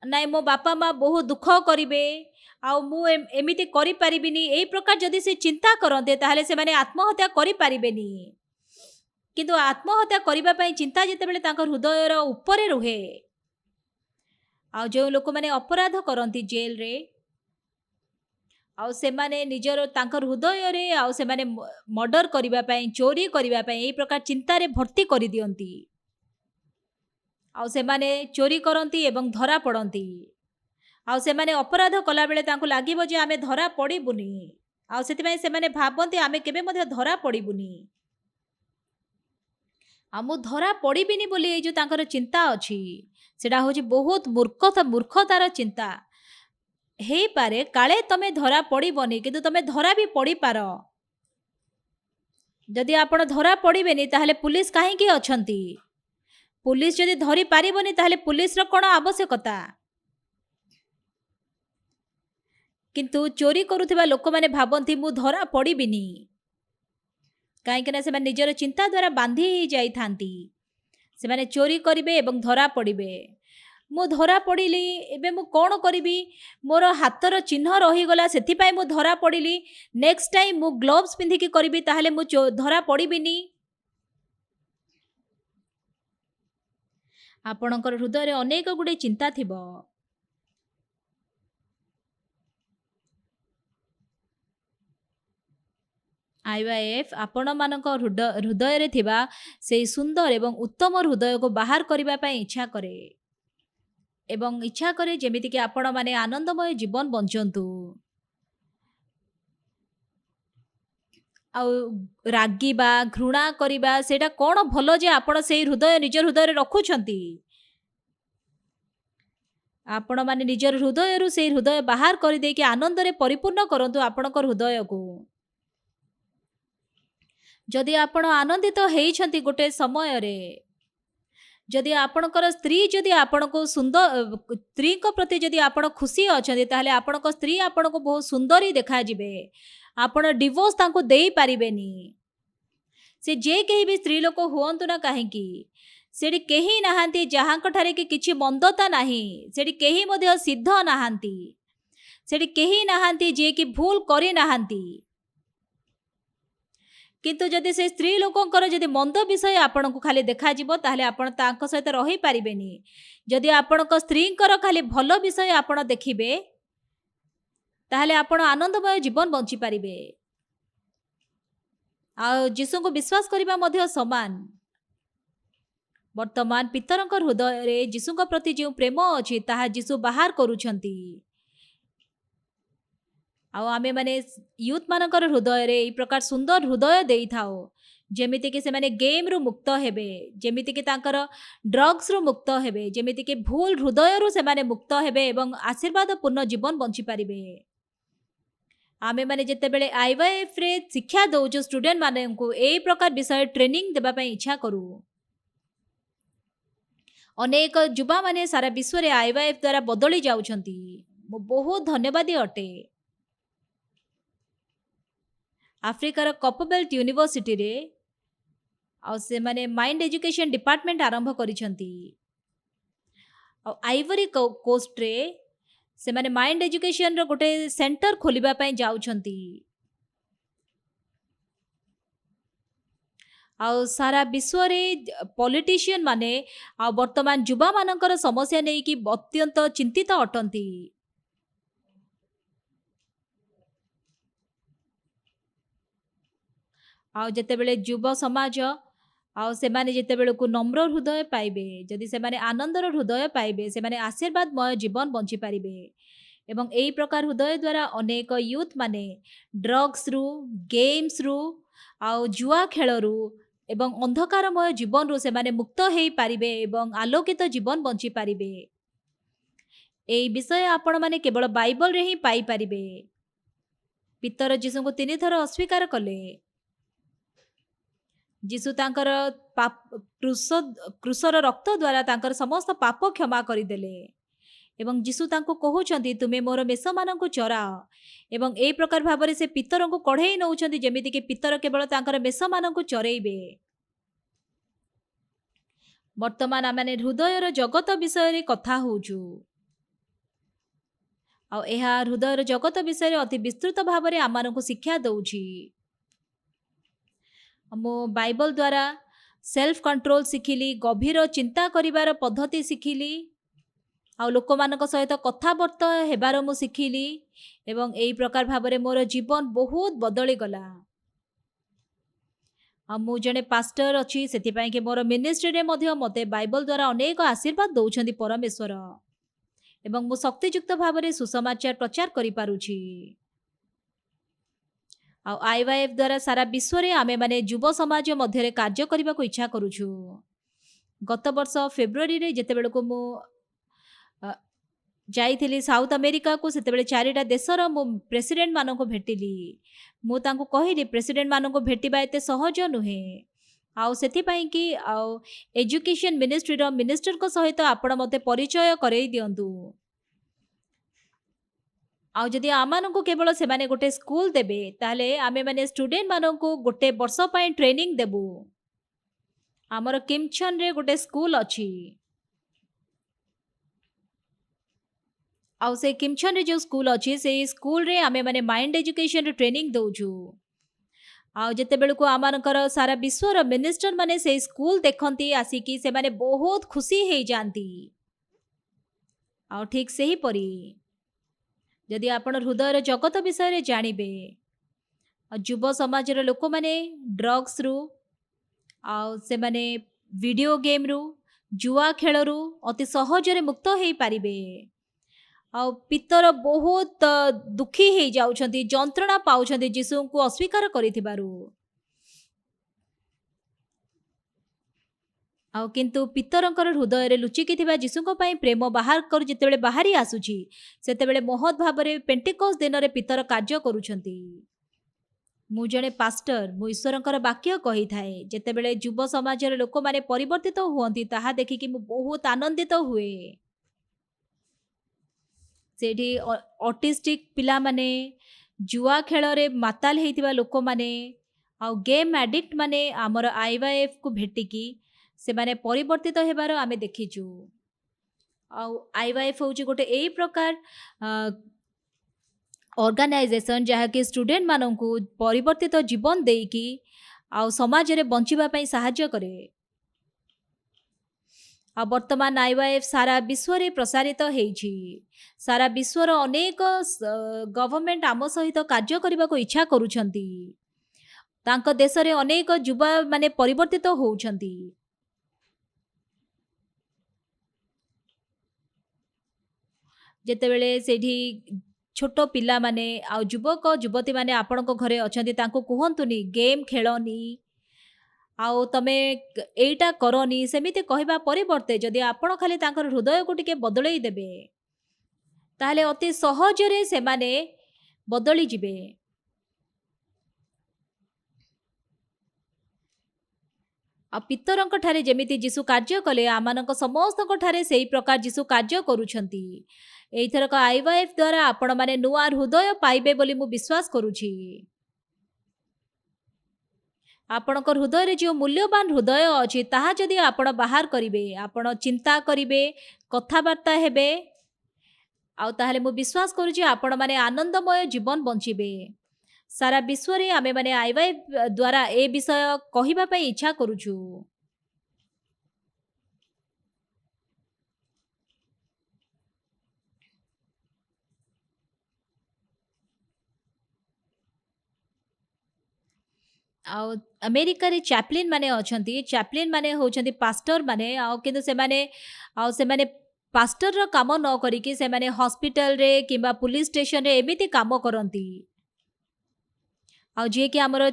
Speaker 1: ନାଇଁ, ମୋ ବାପା ମା ବହୁତ ଦୁଃଖ କରିବେ, ଆଉ ମୁଁ ଏମିତି କରିପାରିବିନି, ଏଇ ପ୍ରକାର ଯଦି ସେ ଚିନ୍ତା କରନ୍ତେ, ତାହେଲେ ସେମାନେ ଆତ୍ମହତ୍ୟା କରିପାରିବେନି। କିନ୍ତୁ ଆତ୍ମହତ୍ୟା କରିବା ପାଇଁ ଚିନ୍ତା ଯେତେବେଳେ ତାଙ୍କ ହୃଦୟର ଉପରେ ରୁହେ, ଆଉ ଯେଉଁ ଲୋକମାନେ ଅପରାଧ କରନ୍ତି ଜେଲରେ, ଆଉ ସେମାନେ ତାଙ୍କ ହୃଦୟରେ ଆଉ ସେମାନେ ମର୍ଡର କରିବା ପାଇଁ, ଚୋରି କରିବା ପାଇଁ, ଏଇ ପ୍ରକାର ଚିନ୍ତାରେ ଭର୍ତ୍ତି କରିଦିଅନ୍ତି। ଆଉ ସେମାନେ ଚୋରି କରନ୍ତି ଏବଂ ଧରା ପଡ଼ନ୍ତି। ଆଉ ସେମାନେ ଅପରାଧ କଲାବେଳେ ତାଙ୍କୁ ଲାଗିବ ଯେ ଆମେ ଧରା ପଡ଼ିବୁନି। ଆଉ ସେଥିପାଇଁ ସେମାନେ ଭାବନ୍ତି ଆମେ କେବେ ମଧ୍ୟ ଧରା ପଡ଼ିବୁନି। ଆଉ ମୁଁ ଧରା ପଡ଼ିବିନି ବୋଲି ଏଇ ଯେଉଁ ତାଙ୍କର ଚିନ୍ତା ଅଛି, ସେଇଟା ହେଉଛି ବହୁତ ମୂର୍ଖତାର ଚିନ୍ତା। ହେଇପାରେ କାଳେ ତମେ ଧରା ପଡ଼ିବନି, କିନ୍ତୁ ତମେ ଧରା ବି ପଡ଼ିପାର। ଯଦି ଆପଣ ଧରା ପଡ଼ିବେନି ତାହେଲେ ପୁଲିସ କାହିଁକି ଅଛନ୍ତି? ପୁଲିସ ଯଦି ଧରି ପାରିବନି ତାହେଲେ ପୁଲିସର କ'ଣ ଆବଶ୍ୟକତା? କିନ୍ତୁ ଚୋରି କରୁଥିବା ଲୋକମାନେ ଭାବନ୍ତି ମୁଁ ଧରା ପଡ଼ିବିନି, କାହିଁକିନା ସେମାନେ ନିଜର ଚିନ୍ତା ଦ୍ୱାରା ବାନ୍ଧି ହେଇଯାଇଥାନ୍ତି। ସେମାନେ ଚୋରି କରିବେ ଏବଂ ଧରା ପଡ଼ିବେ। ମୁଁ ଧରା ପଡ଼ିଲି, ଏବେ ମୁଁ କ'ଣ କରିବି? ମୋର ହାତର ଚିହ୍ନ ରହିଗଲା, ସେଥିପାଇଁ ମୁଁ ଧରା ପଡ଼ିଲି। ନେକ୍ସଟ ଟାଇମ୍ ମୁଁ ଗ୍ଲୋଭ୍ସ ପିନ୍ଧିକି କରିବି, ତାହେଲେ ମୁଁ ଧରା ପଡ଼ିବିନି। ଆପଣଙ୍କର ହୃଦୟରେ ଅନେକ ଗୁଡ଼ିଏ ଚିନ୍ତା ଥିବ। ଆଇୱାଇଏଫ୍ ଆପଣମାନଙ୍କ ହୃଦୟରେ ଥିବା ସେହି ସୁନ୍ଦର ଏବଂ ଉତ୍ତମ ହୃଦୟକୁ ବାହାର କରିବା ପାଇଁ ଇଚ୍ଛା କରେ ଏବଂ ଇଚ୍ଛା କରେ ଯେମିତିକି ଆପଣମାନେ ଆନନ୍ଦମୟ ଜୀବନ ବଞ୍ଚନ୍ତୁ। ଆଉ ରାଗିବା, ଘୃଣା କରିବା ସେଇଟା କ'ଣ ଭଲ ଯେ ଆପଣ ସେଇ ହୃଦୟ ନିଜ ହୃଦୟରେ ରଖୁଛନ୍ତି? ଆପଣମାନେ ନିଜର ହୃଦୟରୁ ସେଇ ହୃଦୟ ବାହାର କରିଦେଇକି ଆନନ୍ଦରେ ପରିପୂର୍ଣ୍ଣ କରନ୍ତୁ ଆପଣଙ୍କ ହୃଦୟକୁ। ଯଦି ଆପଣ ଆନନ୍ଦିତ ହେଇଛନ୍ତି ଗୋଟେ ସମୟରେ, ଯଦି ଆପଣଙ୍କର ସ୍ତ୍ରୀ ଯଦି ଆପଣଙ୍କୁ ସ୍ତ୍ରୀଙ୍କ ପ୍ରତି ଯଦି ଆପଣ ଖୁସି ଅଛନ୍ତି, ତାହେଲେ ଆପଣଙ୍କ ସ୍ତ୍ରୀ ଆପଣଙ୍କୁ ବହୁତ ସୁନ୍ଦରୀ ଦେଖାଯିବେ। ଆପଣ ଡିଭୋର୍ସ ତାଙ୍କୁ ଦେଇପାରିବେନି। ସେ ଯେ କେହି ବି ସ୍ତ୍ରୀ ଲୋକ ହୁଅନ୍ତୁ ନା କାହିଁକି, ସେଠି କେହି ନାହାନ୍ତି ଯାହାଙ୍କଠାରେ କି କିଛି ମନ୍ଦତା ନାହିଁ। ସେଠି କେହି ମଧ୍ୟ ସିଦ୍ଧ ନାହାନ୍ତି। ସେଠି କେହି ନାହାନ୍ତି ଯିଏକି ଭୁଲ କରିନାହାନ୍ତି। କିନ୍ତୁ ଯଦି ସେ ସ୍ତ୍ରୀ ଲୋକଙ୍କର ଯଦି ମନ୍ଦ ବିଷୟ ଆପଣଙ୍କୁ ଖାଲି ଦେଖାଯିବ, ତାହେଲେ ଆପଣ ତାଙ୍କ ସହିତ ରହିପାରିବେନି। ଯଦି ଆପଣଙ୍କ ସ୍ତ୍ରୀଙ୍କର ଖାଲି ଭଲ ବିଷୟ ଆପଣ ଦେଖିବେ, ତାହେଲେ ଆପଣ ଆନନ୍ଦମୟ ଜୀବନ ବଞ୍ଚିପାରିବେ। ଆଉ ଯୀଶୁଙ୍କୁ ବିଶ୍ୱାସ କରିବା ମଧ୍ୟ ସମାନ। ବର୍ତ୍ତମାନ ପିତରଙ୍କ ହୃଦୟରେ ଯୀଶୁଙ୍କ ପ୍ରତି ଯେଉଁ ପ୍ରେମ ଅଛି, ତାହା ଯୀଶୁ ବାହାର କରୁଛନ୍ତି। ଆଉ ଆମେମାନେ ୟୁଥ୍ ମାନଙ୍କର ହୃଦୟରେ ଏଇ ପ୍ରକାର ସୁନ୍ଦର ହୃଦୟ ଦେଇଥାଉ, ଯେମିତିକି ସେମାନେ ଗେମ୍ରୁ ମୁକ୍ତ ହେବେ, ଯେମିତିକି ତାଙ୍କର ଡ୍ରଗ୍ସରୁ ମୁକ୍ତ ହେବେ, ଯେମିତିକି ଭୁଲ ହୃଦୟରୁ ସେମାନେ ମୁକ୍ତ ହେବେ ଏବଂ ଆଶୀର୍ବାଦ ପୂର୍ଣ୍ଣ ଜୀବନ ବଞ୍ଚିପାରିବେ। ଆମେମାନେ ଯେତେବେଳେ ଆଇୱାଇଏଫ୍ରେ ଶିକ୍ଷା ଦେଉଛୁ ଷ୍ଟୁଡେଣ୍ଟ ମାନଙ୍କୁ, ଏଇ ପ୍ରକାର ବିଷୟ ଟ୍ରେନିଂ ଦେବା ପାଇଁ ଇଚ୍ଛା କରୁ। ଅନେକ ଯୁବାମାନେ ସାରା ବିଶ୍ୱରେ ଆଇୱାଇଏଫ୍ ଦ୍ୱାରା ବଦଳି ଯାଉଛନ୍ତି। ମୁଁ ବହୁତ ଧନ୍ୟବାଦୀ ଅଟେ। ଆଫ୍ରିକାର କପବେଲ୍ଟ ୟୁନିଭର୍ସିଟିରେ ଆଉ ସେମାନେ ମାଇଣ୍ଡ ଏଜୁକେସନ ଡିପାର୍ଟମେଣ୍ଟ ଆରମ୍ଭ କରିଛନ୍ତି। ଆଉ ଆଇଭରି କୋଷ୍ଟରେ ସେମାନେ ମାଇଣ୍ଡ ଏଜୁକେସନର ଗୋଟେ ସେଣ୍ଟର ଖୋଲିବା ପାଇଁ ଯାଉଛନ୍ତି। ଆଉ ସାରା ବିଶ୍ୱରେ ପଲିଟିସିଆନ ମାନେ ଆଉ ବର୍ତ୍ତମାନ ଯୁବାମାନଙ୍କର ସମସ୍ୟା ନେଇକି ଅତ୍ୟନ୍ତ ଚିନ୍ତିତ ଅଟନ୍ତି। ଆଉ ଯେତେବେଳେ ଯୁବ ସମାଜ ଆଉ ସେମାନେ ଯେତେବେଳକୁ ନମ୍ର ହୃଦୟ ପାଇବେ, ଯଦି ସେମାନେ ଆନନ୍ଦର ହୃଦୟ ପାଇବେ, ସେମାନେ ଆଶୀର୍ବାଦମୟ ଜୀବନ ବଞ୍ଚିପାରିବେ। ଏବଂ ଏହି ପ୍ରକାର ହୃଦୟ ଦ୍ୱାରା ଅନେକ ୟୁଥ୍ ମାନେ ଡ୍ରଗ୍ସରୁ, ଗେମ୍ସରୁ, ଆଉ ଜୁଆ ଖେଳରୁ ଏବଂ ଅନ୍ଧକାରମୟ ଜୀବନରୁ ସେମାନେ ମୁକ୍ତ ହେଇପାରିବେ ଏବଂ ଆଲୋକିତ ଜୀବନ ବଞ୍ଚିପାରିବେ। ଏହି ବିଷୟ ଆପଣମାନେ କେବଳ ବାଇବଲରେ ହିଁ ପାଇପାରିବେ। ପିତର ଯୀଶୁଙ୍କୁ 3 ଥର ଅସ୍ୱୀକାର କଲେ। ଯୀଶୁ ତାଙ୍କର କ୍ରୁଶର ରକ୍ତ ଦ୍ୱାରା ତାଙ୍କର ସମସ୍ତ ପାପ କ୍ଷମା କରିଦେଲେ ଏବଂ ଯୀଶୁ ତାଙ୍କୁ କହୁଛନ୍ତି ତୁମେ ମୋର ମେଷମାନଙ୍କୁ ଚରାଅ। ଏବଂ ଏହି ପ୍ରକାର ଭାବରେ ସେ ପିତରଙ୍କୁ କଢ଼େଇ ନେଉଛନ୍ତି, ଯେମିତିକି ପିତର କେବଳ ତାଙ୍କର ମେଷମାନଙ୍କୁ ଚରେଇବେ। ବର୍ତ୍ତମାନ ଆମେ ହୃଦୟର ଜଗତ ବିଷୟରେ କଥା ହେଉଛୁ। ଆଉ ଏହା ହୃଦୟର ଜଗତ ବିଷୟରେ ଅତି ବିସ୍ତୃତ ଭାବରେ ଆମମାନଙ୍କୁ ଶିକ୍ଷା ଦେଉଛି। ମୁଁ ବାଇବଲ ଦ୍ୱାରା ସେଲ୍ଫ କଣ୍ଟ୍ରୋଲ ଶିଖିଲି, ଗଭୀର ଚିନ୍ତା କରିବାର ପଦ୍ଧତି ଶିଖିଲି, ଆଉ ଲୋକମାନଙ୍କ ସହିତ କଥାବାର୍ତ୍ତା ହେବାର ମୁଁ ଶିଖିଲି ଏବଂ ଏହି ପ୍ରକାର ଭାବରେ ମୋର ଜୀବନ ବହୁତ ବଦଳିଗଲା। मु जड़े पास्टर अच्छी से कि मोर मिनिस्ट्री में मते बाइबल द्वारा अनेक आशीर्वाद दौरान परमेश्वर एवं मु शक्तियुक्त भाव में सुसमाचार प्रचार करि पारुछि। आईवाईएफ द्वारा सारा विश्व में आमे माने युव समाज मध्य कार्य करने को इच्छा करुछु। गत वर्ष फेब्रुआरी रे जेते बेलको मु जाइथिली साउथ अमेरिका को सेते चारिटा देशर मु प्रेसिडेंट मानको भेटिली। मु तांको कहिली प्रेसिडेंट मानको भेटिबा एते सहज नुहे। आउ सेथिपाई कि आउ एजुकेशन मिनिस्ट्री रो मिनिस्टर को सहित आपण मते परिचय करई दियंतु। आउ जदि आमानको केवल से माने गोटे स्कूल देबे ताले आमे माने स्टूडेंट मानको गोटे वर्ष पई ट्रेनिंग देबु। हमर किमचन रे गोटे स्कूल अछि। आउ से किमचन रे जो स्कूल अछि से स्कूल रे आमे माने माइंड एजुकेशन रे ट्रेनिंग दउछु। आउ जेते बेलको आमानकर सारा विश्व रो मिनिस्टर माने से स्कूल देखंती आसिकी से माने बहुत खुशी हे जानती। आउ ठीक से ही परी जदि आपण हृदय जगत विषय रे जानिबे युव समाज रो लोक माने ड्रग्स रु आउ से माने वीडियो गेम रु जुआ खेल रु अति सहज रे मुक्त हेई पारिबे। आउ पितर बहुत दुखी हेई जाउछंती जंत्रणा पाउछंती यीशु को अस्वीकार करिथिबारु। आउ किंतु पितरंकर हृदय रे लुचिकी थिबा यीशुको पई प्रेम बाहर कर जेतेबेले बाहरी आसुची सेतेबेले महत भाबरे पेंटिकोस दिन रे पितर कार्य करूछंती। मु जणे पास्टर मु ईश्वरंकर वाक्य कही थाए जेतेबेले युव समाजर लोक माने परिवर्तित हुअंती ताहा देखि कि मु बहुत आनंदित हुए। सेठी ऑटिस्टिक पिला माने जुआ खेल रे माताल हेइतिबा लोक माने आउ गेम एडिक्ट माने हमर आईवाईएफ को भेटिकी से माने परिवर्तित हेबार आमे देखिचु। आउ आईवाईएफ होची गोटे एई प्रकार ऑर्गेनाइजेशन जहा कि स्टूडेंट माननकु परिवर्तित जीवन देकी आउ समाज रे बंचिबा पई सहायता करे। आ वर्तमान आईवाईएफ सारा विश्व रे प्रसारित हेइछि। सारा विश्व रो अनेक गवर्नमेंट आम सहित कार्य करबा को इच्छा करूछंती। तांको देश रे अनेक युवा माने परिवर्तित होउछंती। जेतेबेले सेठी छोट पिला माने आ युवक युवती माने आपणको घरे अछंती तांको कुहंतुनी गेम खेलनी आउ तमे एइटा करनी सेमिति कहबा परिवर्ते जदि आपण खाली तांकर हृदय को टिके बदलई देबे ताहले अति सहज रे से माने बदली जिबे। आ पितरंक ठारे जेमिति जीशु कार्य कले आमानक समस्तक ठारे सेही प्रकार जीशु कार्य करूछंती। एइथरक आईवाईएफ द्वारा आपण माने नुआ हृदय पाइबे बोली मु विश्वास करूछि। आपणक हृदय रे जो मूल्यवान हृदय अछि ताहा जदि आपण बाहर करिवे आपण चिंता करिवे कथाबार्ता हेबे आउ ताहले मु विश्वास करूछि आपण माने आनंदमय जीवन बंचिबे। सारा विश्व रे आमे माने आईवाईएफ द्वारा ए विषय कहिबा पई इच्छा करूछु। आउ अमेरिका रे चैप्लिन माने अछंती। चैप्लिन माने होछंती पास्टर माने आउ किंतु से माने पास्टर रो काम न करी कि से माने हॉस्पिटल रे किबा पुलिस स्टेशन रे एमिति काम करंती। आउ जे कि हमर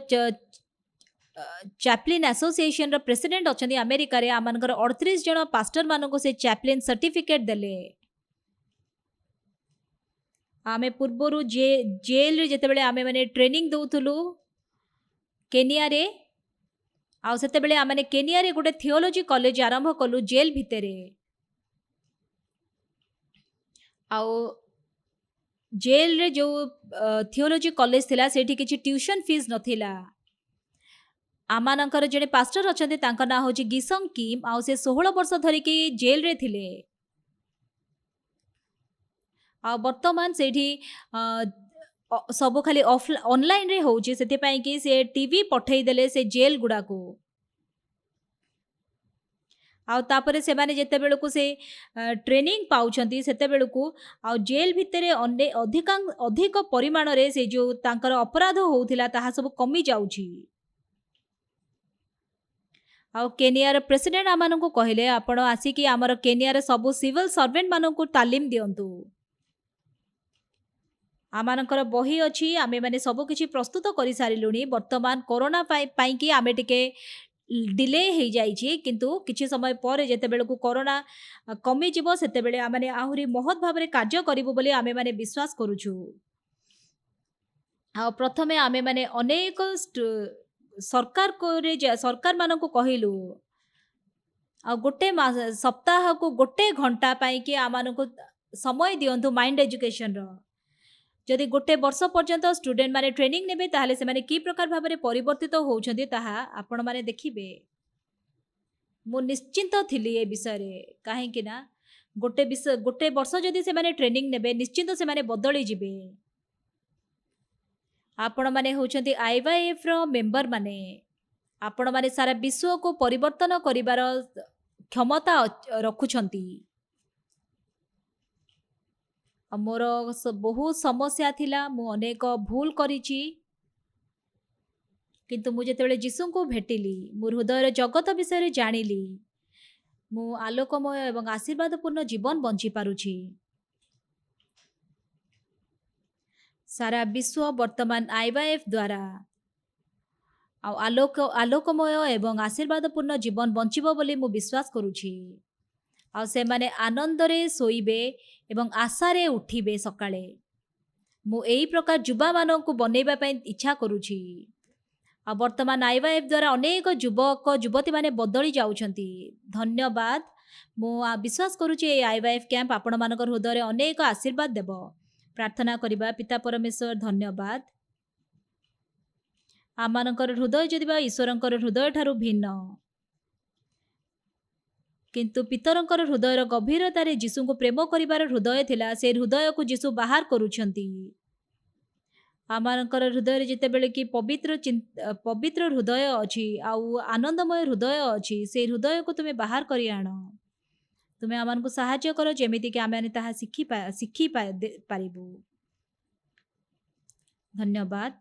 Speaker 1: चैप्लिन एसोसिएशन रो प्रेसिडेंट अछंती अमेरिका रे आमानकर 38 जण पास्टर मानको से चैप्लिन सर्टिफिकेट देले। आमे पूर्वरु जेल रे जेतेबेले आमे माने ट्रेनिंग दउथुलु केनिया रे आउ सेतेबेले आमाने केनिया रे गोटे थियोलॉजी कॉलेज आरंभ कलु जेल भितरे। आउ जेल रे जो थियोलॉजी कॉलेज थिला सेठी किछि ट्यूशन फीस नथिला। आमानकर जने पास्टर अछंती तांका ना होची गिसंग किम आउ से 16 वर्ष धरि कि जेल रे थिले। आ वर्तमान सेठी सब खाली ऑनलाइन रे होची सेते पई कि से टीवी पठेई देले से जेल गुडा को। आउ तापरे से माने जेते बेलको से ट्रेनिंग पाउछंती सेते बेलको आउ जेल भितरे अधिक परिमाण रे से जो तांकर अपराध होउथिला ताहा सब कमी जाउची। ଆଉ କେନିଆର ପ୍ରେସିଡେଣ୍ଟ ଆମମାନଙ୍କୁ କହିଲେ ଆପଣ ଆସିକି ଆମର କେନିଆର ସବୁ ସିଭିଲ ସର୍ଭେଣ୍ଟ ମାନଙ୍କୁ ତାଲିମ ଦିଅନ୍ତୁ। ଆମମାନଙ୍କର ବହି ଅଛି ଆମେମାନେ ସବୁ କିଛି ପ୍ରସ୍ତୁତ କରିସାରିଲୁଣି ବର୍ତ୍ତମାନ କରୋନା ପାଇଁକି ଆମେ ଟିକେ ଡିଲେ ହେଇଯାଇଛି କିନ୍ତୁ କିଛି ସମୟ ପରେ ଯେତେବେଳକୁ କରୋନା କମିଯିବ ସେତେବେଳେ ଆମେ ଆହୁରି ମହତ୍ ଭାବରେ କାର୍ଯ୍ୟ କରିବୁ ବୋଲି ଆମେମାନେ ବିଶ୍ୱାସ କରୁଛୁ। ଆଉ ପ୍ରଥମେ ଆମେମାନେ ଅନେକ ସରକାରମାନଙ୍କୁ କହିଲୁ ଆଉ ଗୋଟେ ସପ୍ତାହକୁ ଗୋଟେ ଘଣ୍ଟା ପାଇଁକି ଆମମାନଙ୍କୁ ସମୟ ଦିଅନ୍ତୁ ମାଇଣ୍ଡ ଏଜୁକେସନର। ଯଦି ଗୋଟେ ବର୍ଷ ପର୍ଯ୍ୟନ୍ତ ଷ୍ଟୁଡେଣ୍ଟ ମାନେ ଟ୍ରେନିଂ ନେବେ ତାହେଲେ ସେମାନେ କି ପ୍ରକାର ଭାବରେ ପରିବର୍ତ୍ତିତ ହେଉଛନ୍ତି ତାହା ଆପଣମାନେ ଦେଖିବେ। ମୁଁ ନିଶ୍ଚିନ୍ତ ଥିଲି ଏ ବିଷୟରେ କାହିଁକି ନା ଗୋଟେ ବର୍ଷ ଯଦି ସେମାନେ ଟ୍ରେନିଂ ନେବେ ନିଶ୍ଚିନ୍ତ ସେମାନେ ବଦଳି ଯିବେ। ଆପଣମାନେ ହେଉଛନ୍ତି IYF ର ମେମ୍ବର ମାନେ ଆପଣମାନେ ସାରା ବିଶ୍ୱକୁ ପରିବର୍ତ୍ତନ କରିବାର କ୍ଷମତା ରଖୁଛନ୍ତି। ଆଉ ମୋର ବହୁତ ସମସ୍ୟା ଥିଲା ମୁଁ ଅନେକ ଭୁଲ କରିଛି କିନ୍ତୁ ମୁଁ ଯେତେବେଳେ ଯୀଶୁଙ୍କୁ ଭେଟିଲି ମୁଁ ହୃଦୟର ଜଗତ ବିଷୟରେ ଜାଣିଲି ମୁଁ ଆଲୋକମୟ ଏବଂ ଆଶୀର୍ବାଦପୂର୍ଣ୍ଣ ଜୀବନ ବଞ୍ଚି ପାରୁଛି। ସାରା ବିଶ୍ୱ ବର୍ତ୍ତମାନ IYF ଦ୍ୱାରା ଆଉ ଆଲୋକମୟ ଏବଂ ଆଶୀର୍ବାଦପୂର୍ଣ୍ଣ ଜୀବନ ବଞ୍ଚିବ ବୋଲି ମୁଁ ବିଶ୍ୱାସ କରୁଛି। ଆଉ ସେମାନେ ଆନନ୍ଦରେ ଶୋଇବେ ଏବଂ ଆଶାରେ ଉଠିବେ ସକାଳେ। ମୁଁ ଏହି ପ୍ରକାର ଯୁବାମାନଙ୍କୁ ବନେଇବା ପାଇଁ ଇଚ୍ଛା କରୁଛି। ଆଉ ବର୍ତ୍ତମାନ IYF ଦ୍ୱାରା ଅନେକ ଯୁବକ ଯୁବତୀମାନେ ବଦଳି ଯାଉଛନ୍ତି। ଧନ୍ୟବାଦ। ମୁଁ ବିଶ୍ୱାସ କରୁଛି ଏହି IYF କ୍ୟାମ୍ପ ଆପଣମାନଙ୍କର ହୃଦୟରେ ଅନେକ ଆଶୀର୍ବାଦ ଦେବ। ପ୍ରାର୍ଥନା କରିବା ପିତା ପରମେଶ୍ୱର ଧନ୍ୟବାଦ। ଆମମାନଙ୍କର ହୃଦୟ ଯଦିବା ଈଶ୍ୱରଙ୍କର ହୃଦୟ ଠାରୁ ଭିନ୍ନ କିନ୍ତୁ ପିତରଙ୍କର ହୃଦୟର ଗଭୀରତାରେ ଯୀଶୁଙ୍କୁ ପ୍ରେମ କରିବାର ହୃଦୟ ଥିଲା ସେ ହୃଦୟକୁ ଯୀଶୁ ବାହାର କରୁଛନ୍ତି। ଆମମାନଙ୍କର ହୃଦୟରେ ଯେତେବେଳେ କି ପବିତ୍ର ହୃଦୟ ଅଛି ଆଉ ଆନନ୍ଦମୟ ହୃଦୟ ଅଛି ସେ ହୃଦୟକୁ ତୁମେ ବାହାର କରି ଆଣ। ତୁମେ ଆମମାନଙ୍କୁ ସାହାଯ୍ୟ କର ଯେମିତିକି ଆମେ ତାହା ଶିଖି ପାରିବୁ। ଧନ୍ୟବାଦ।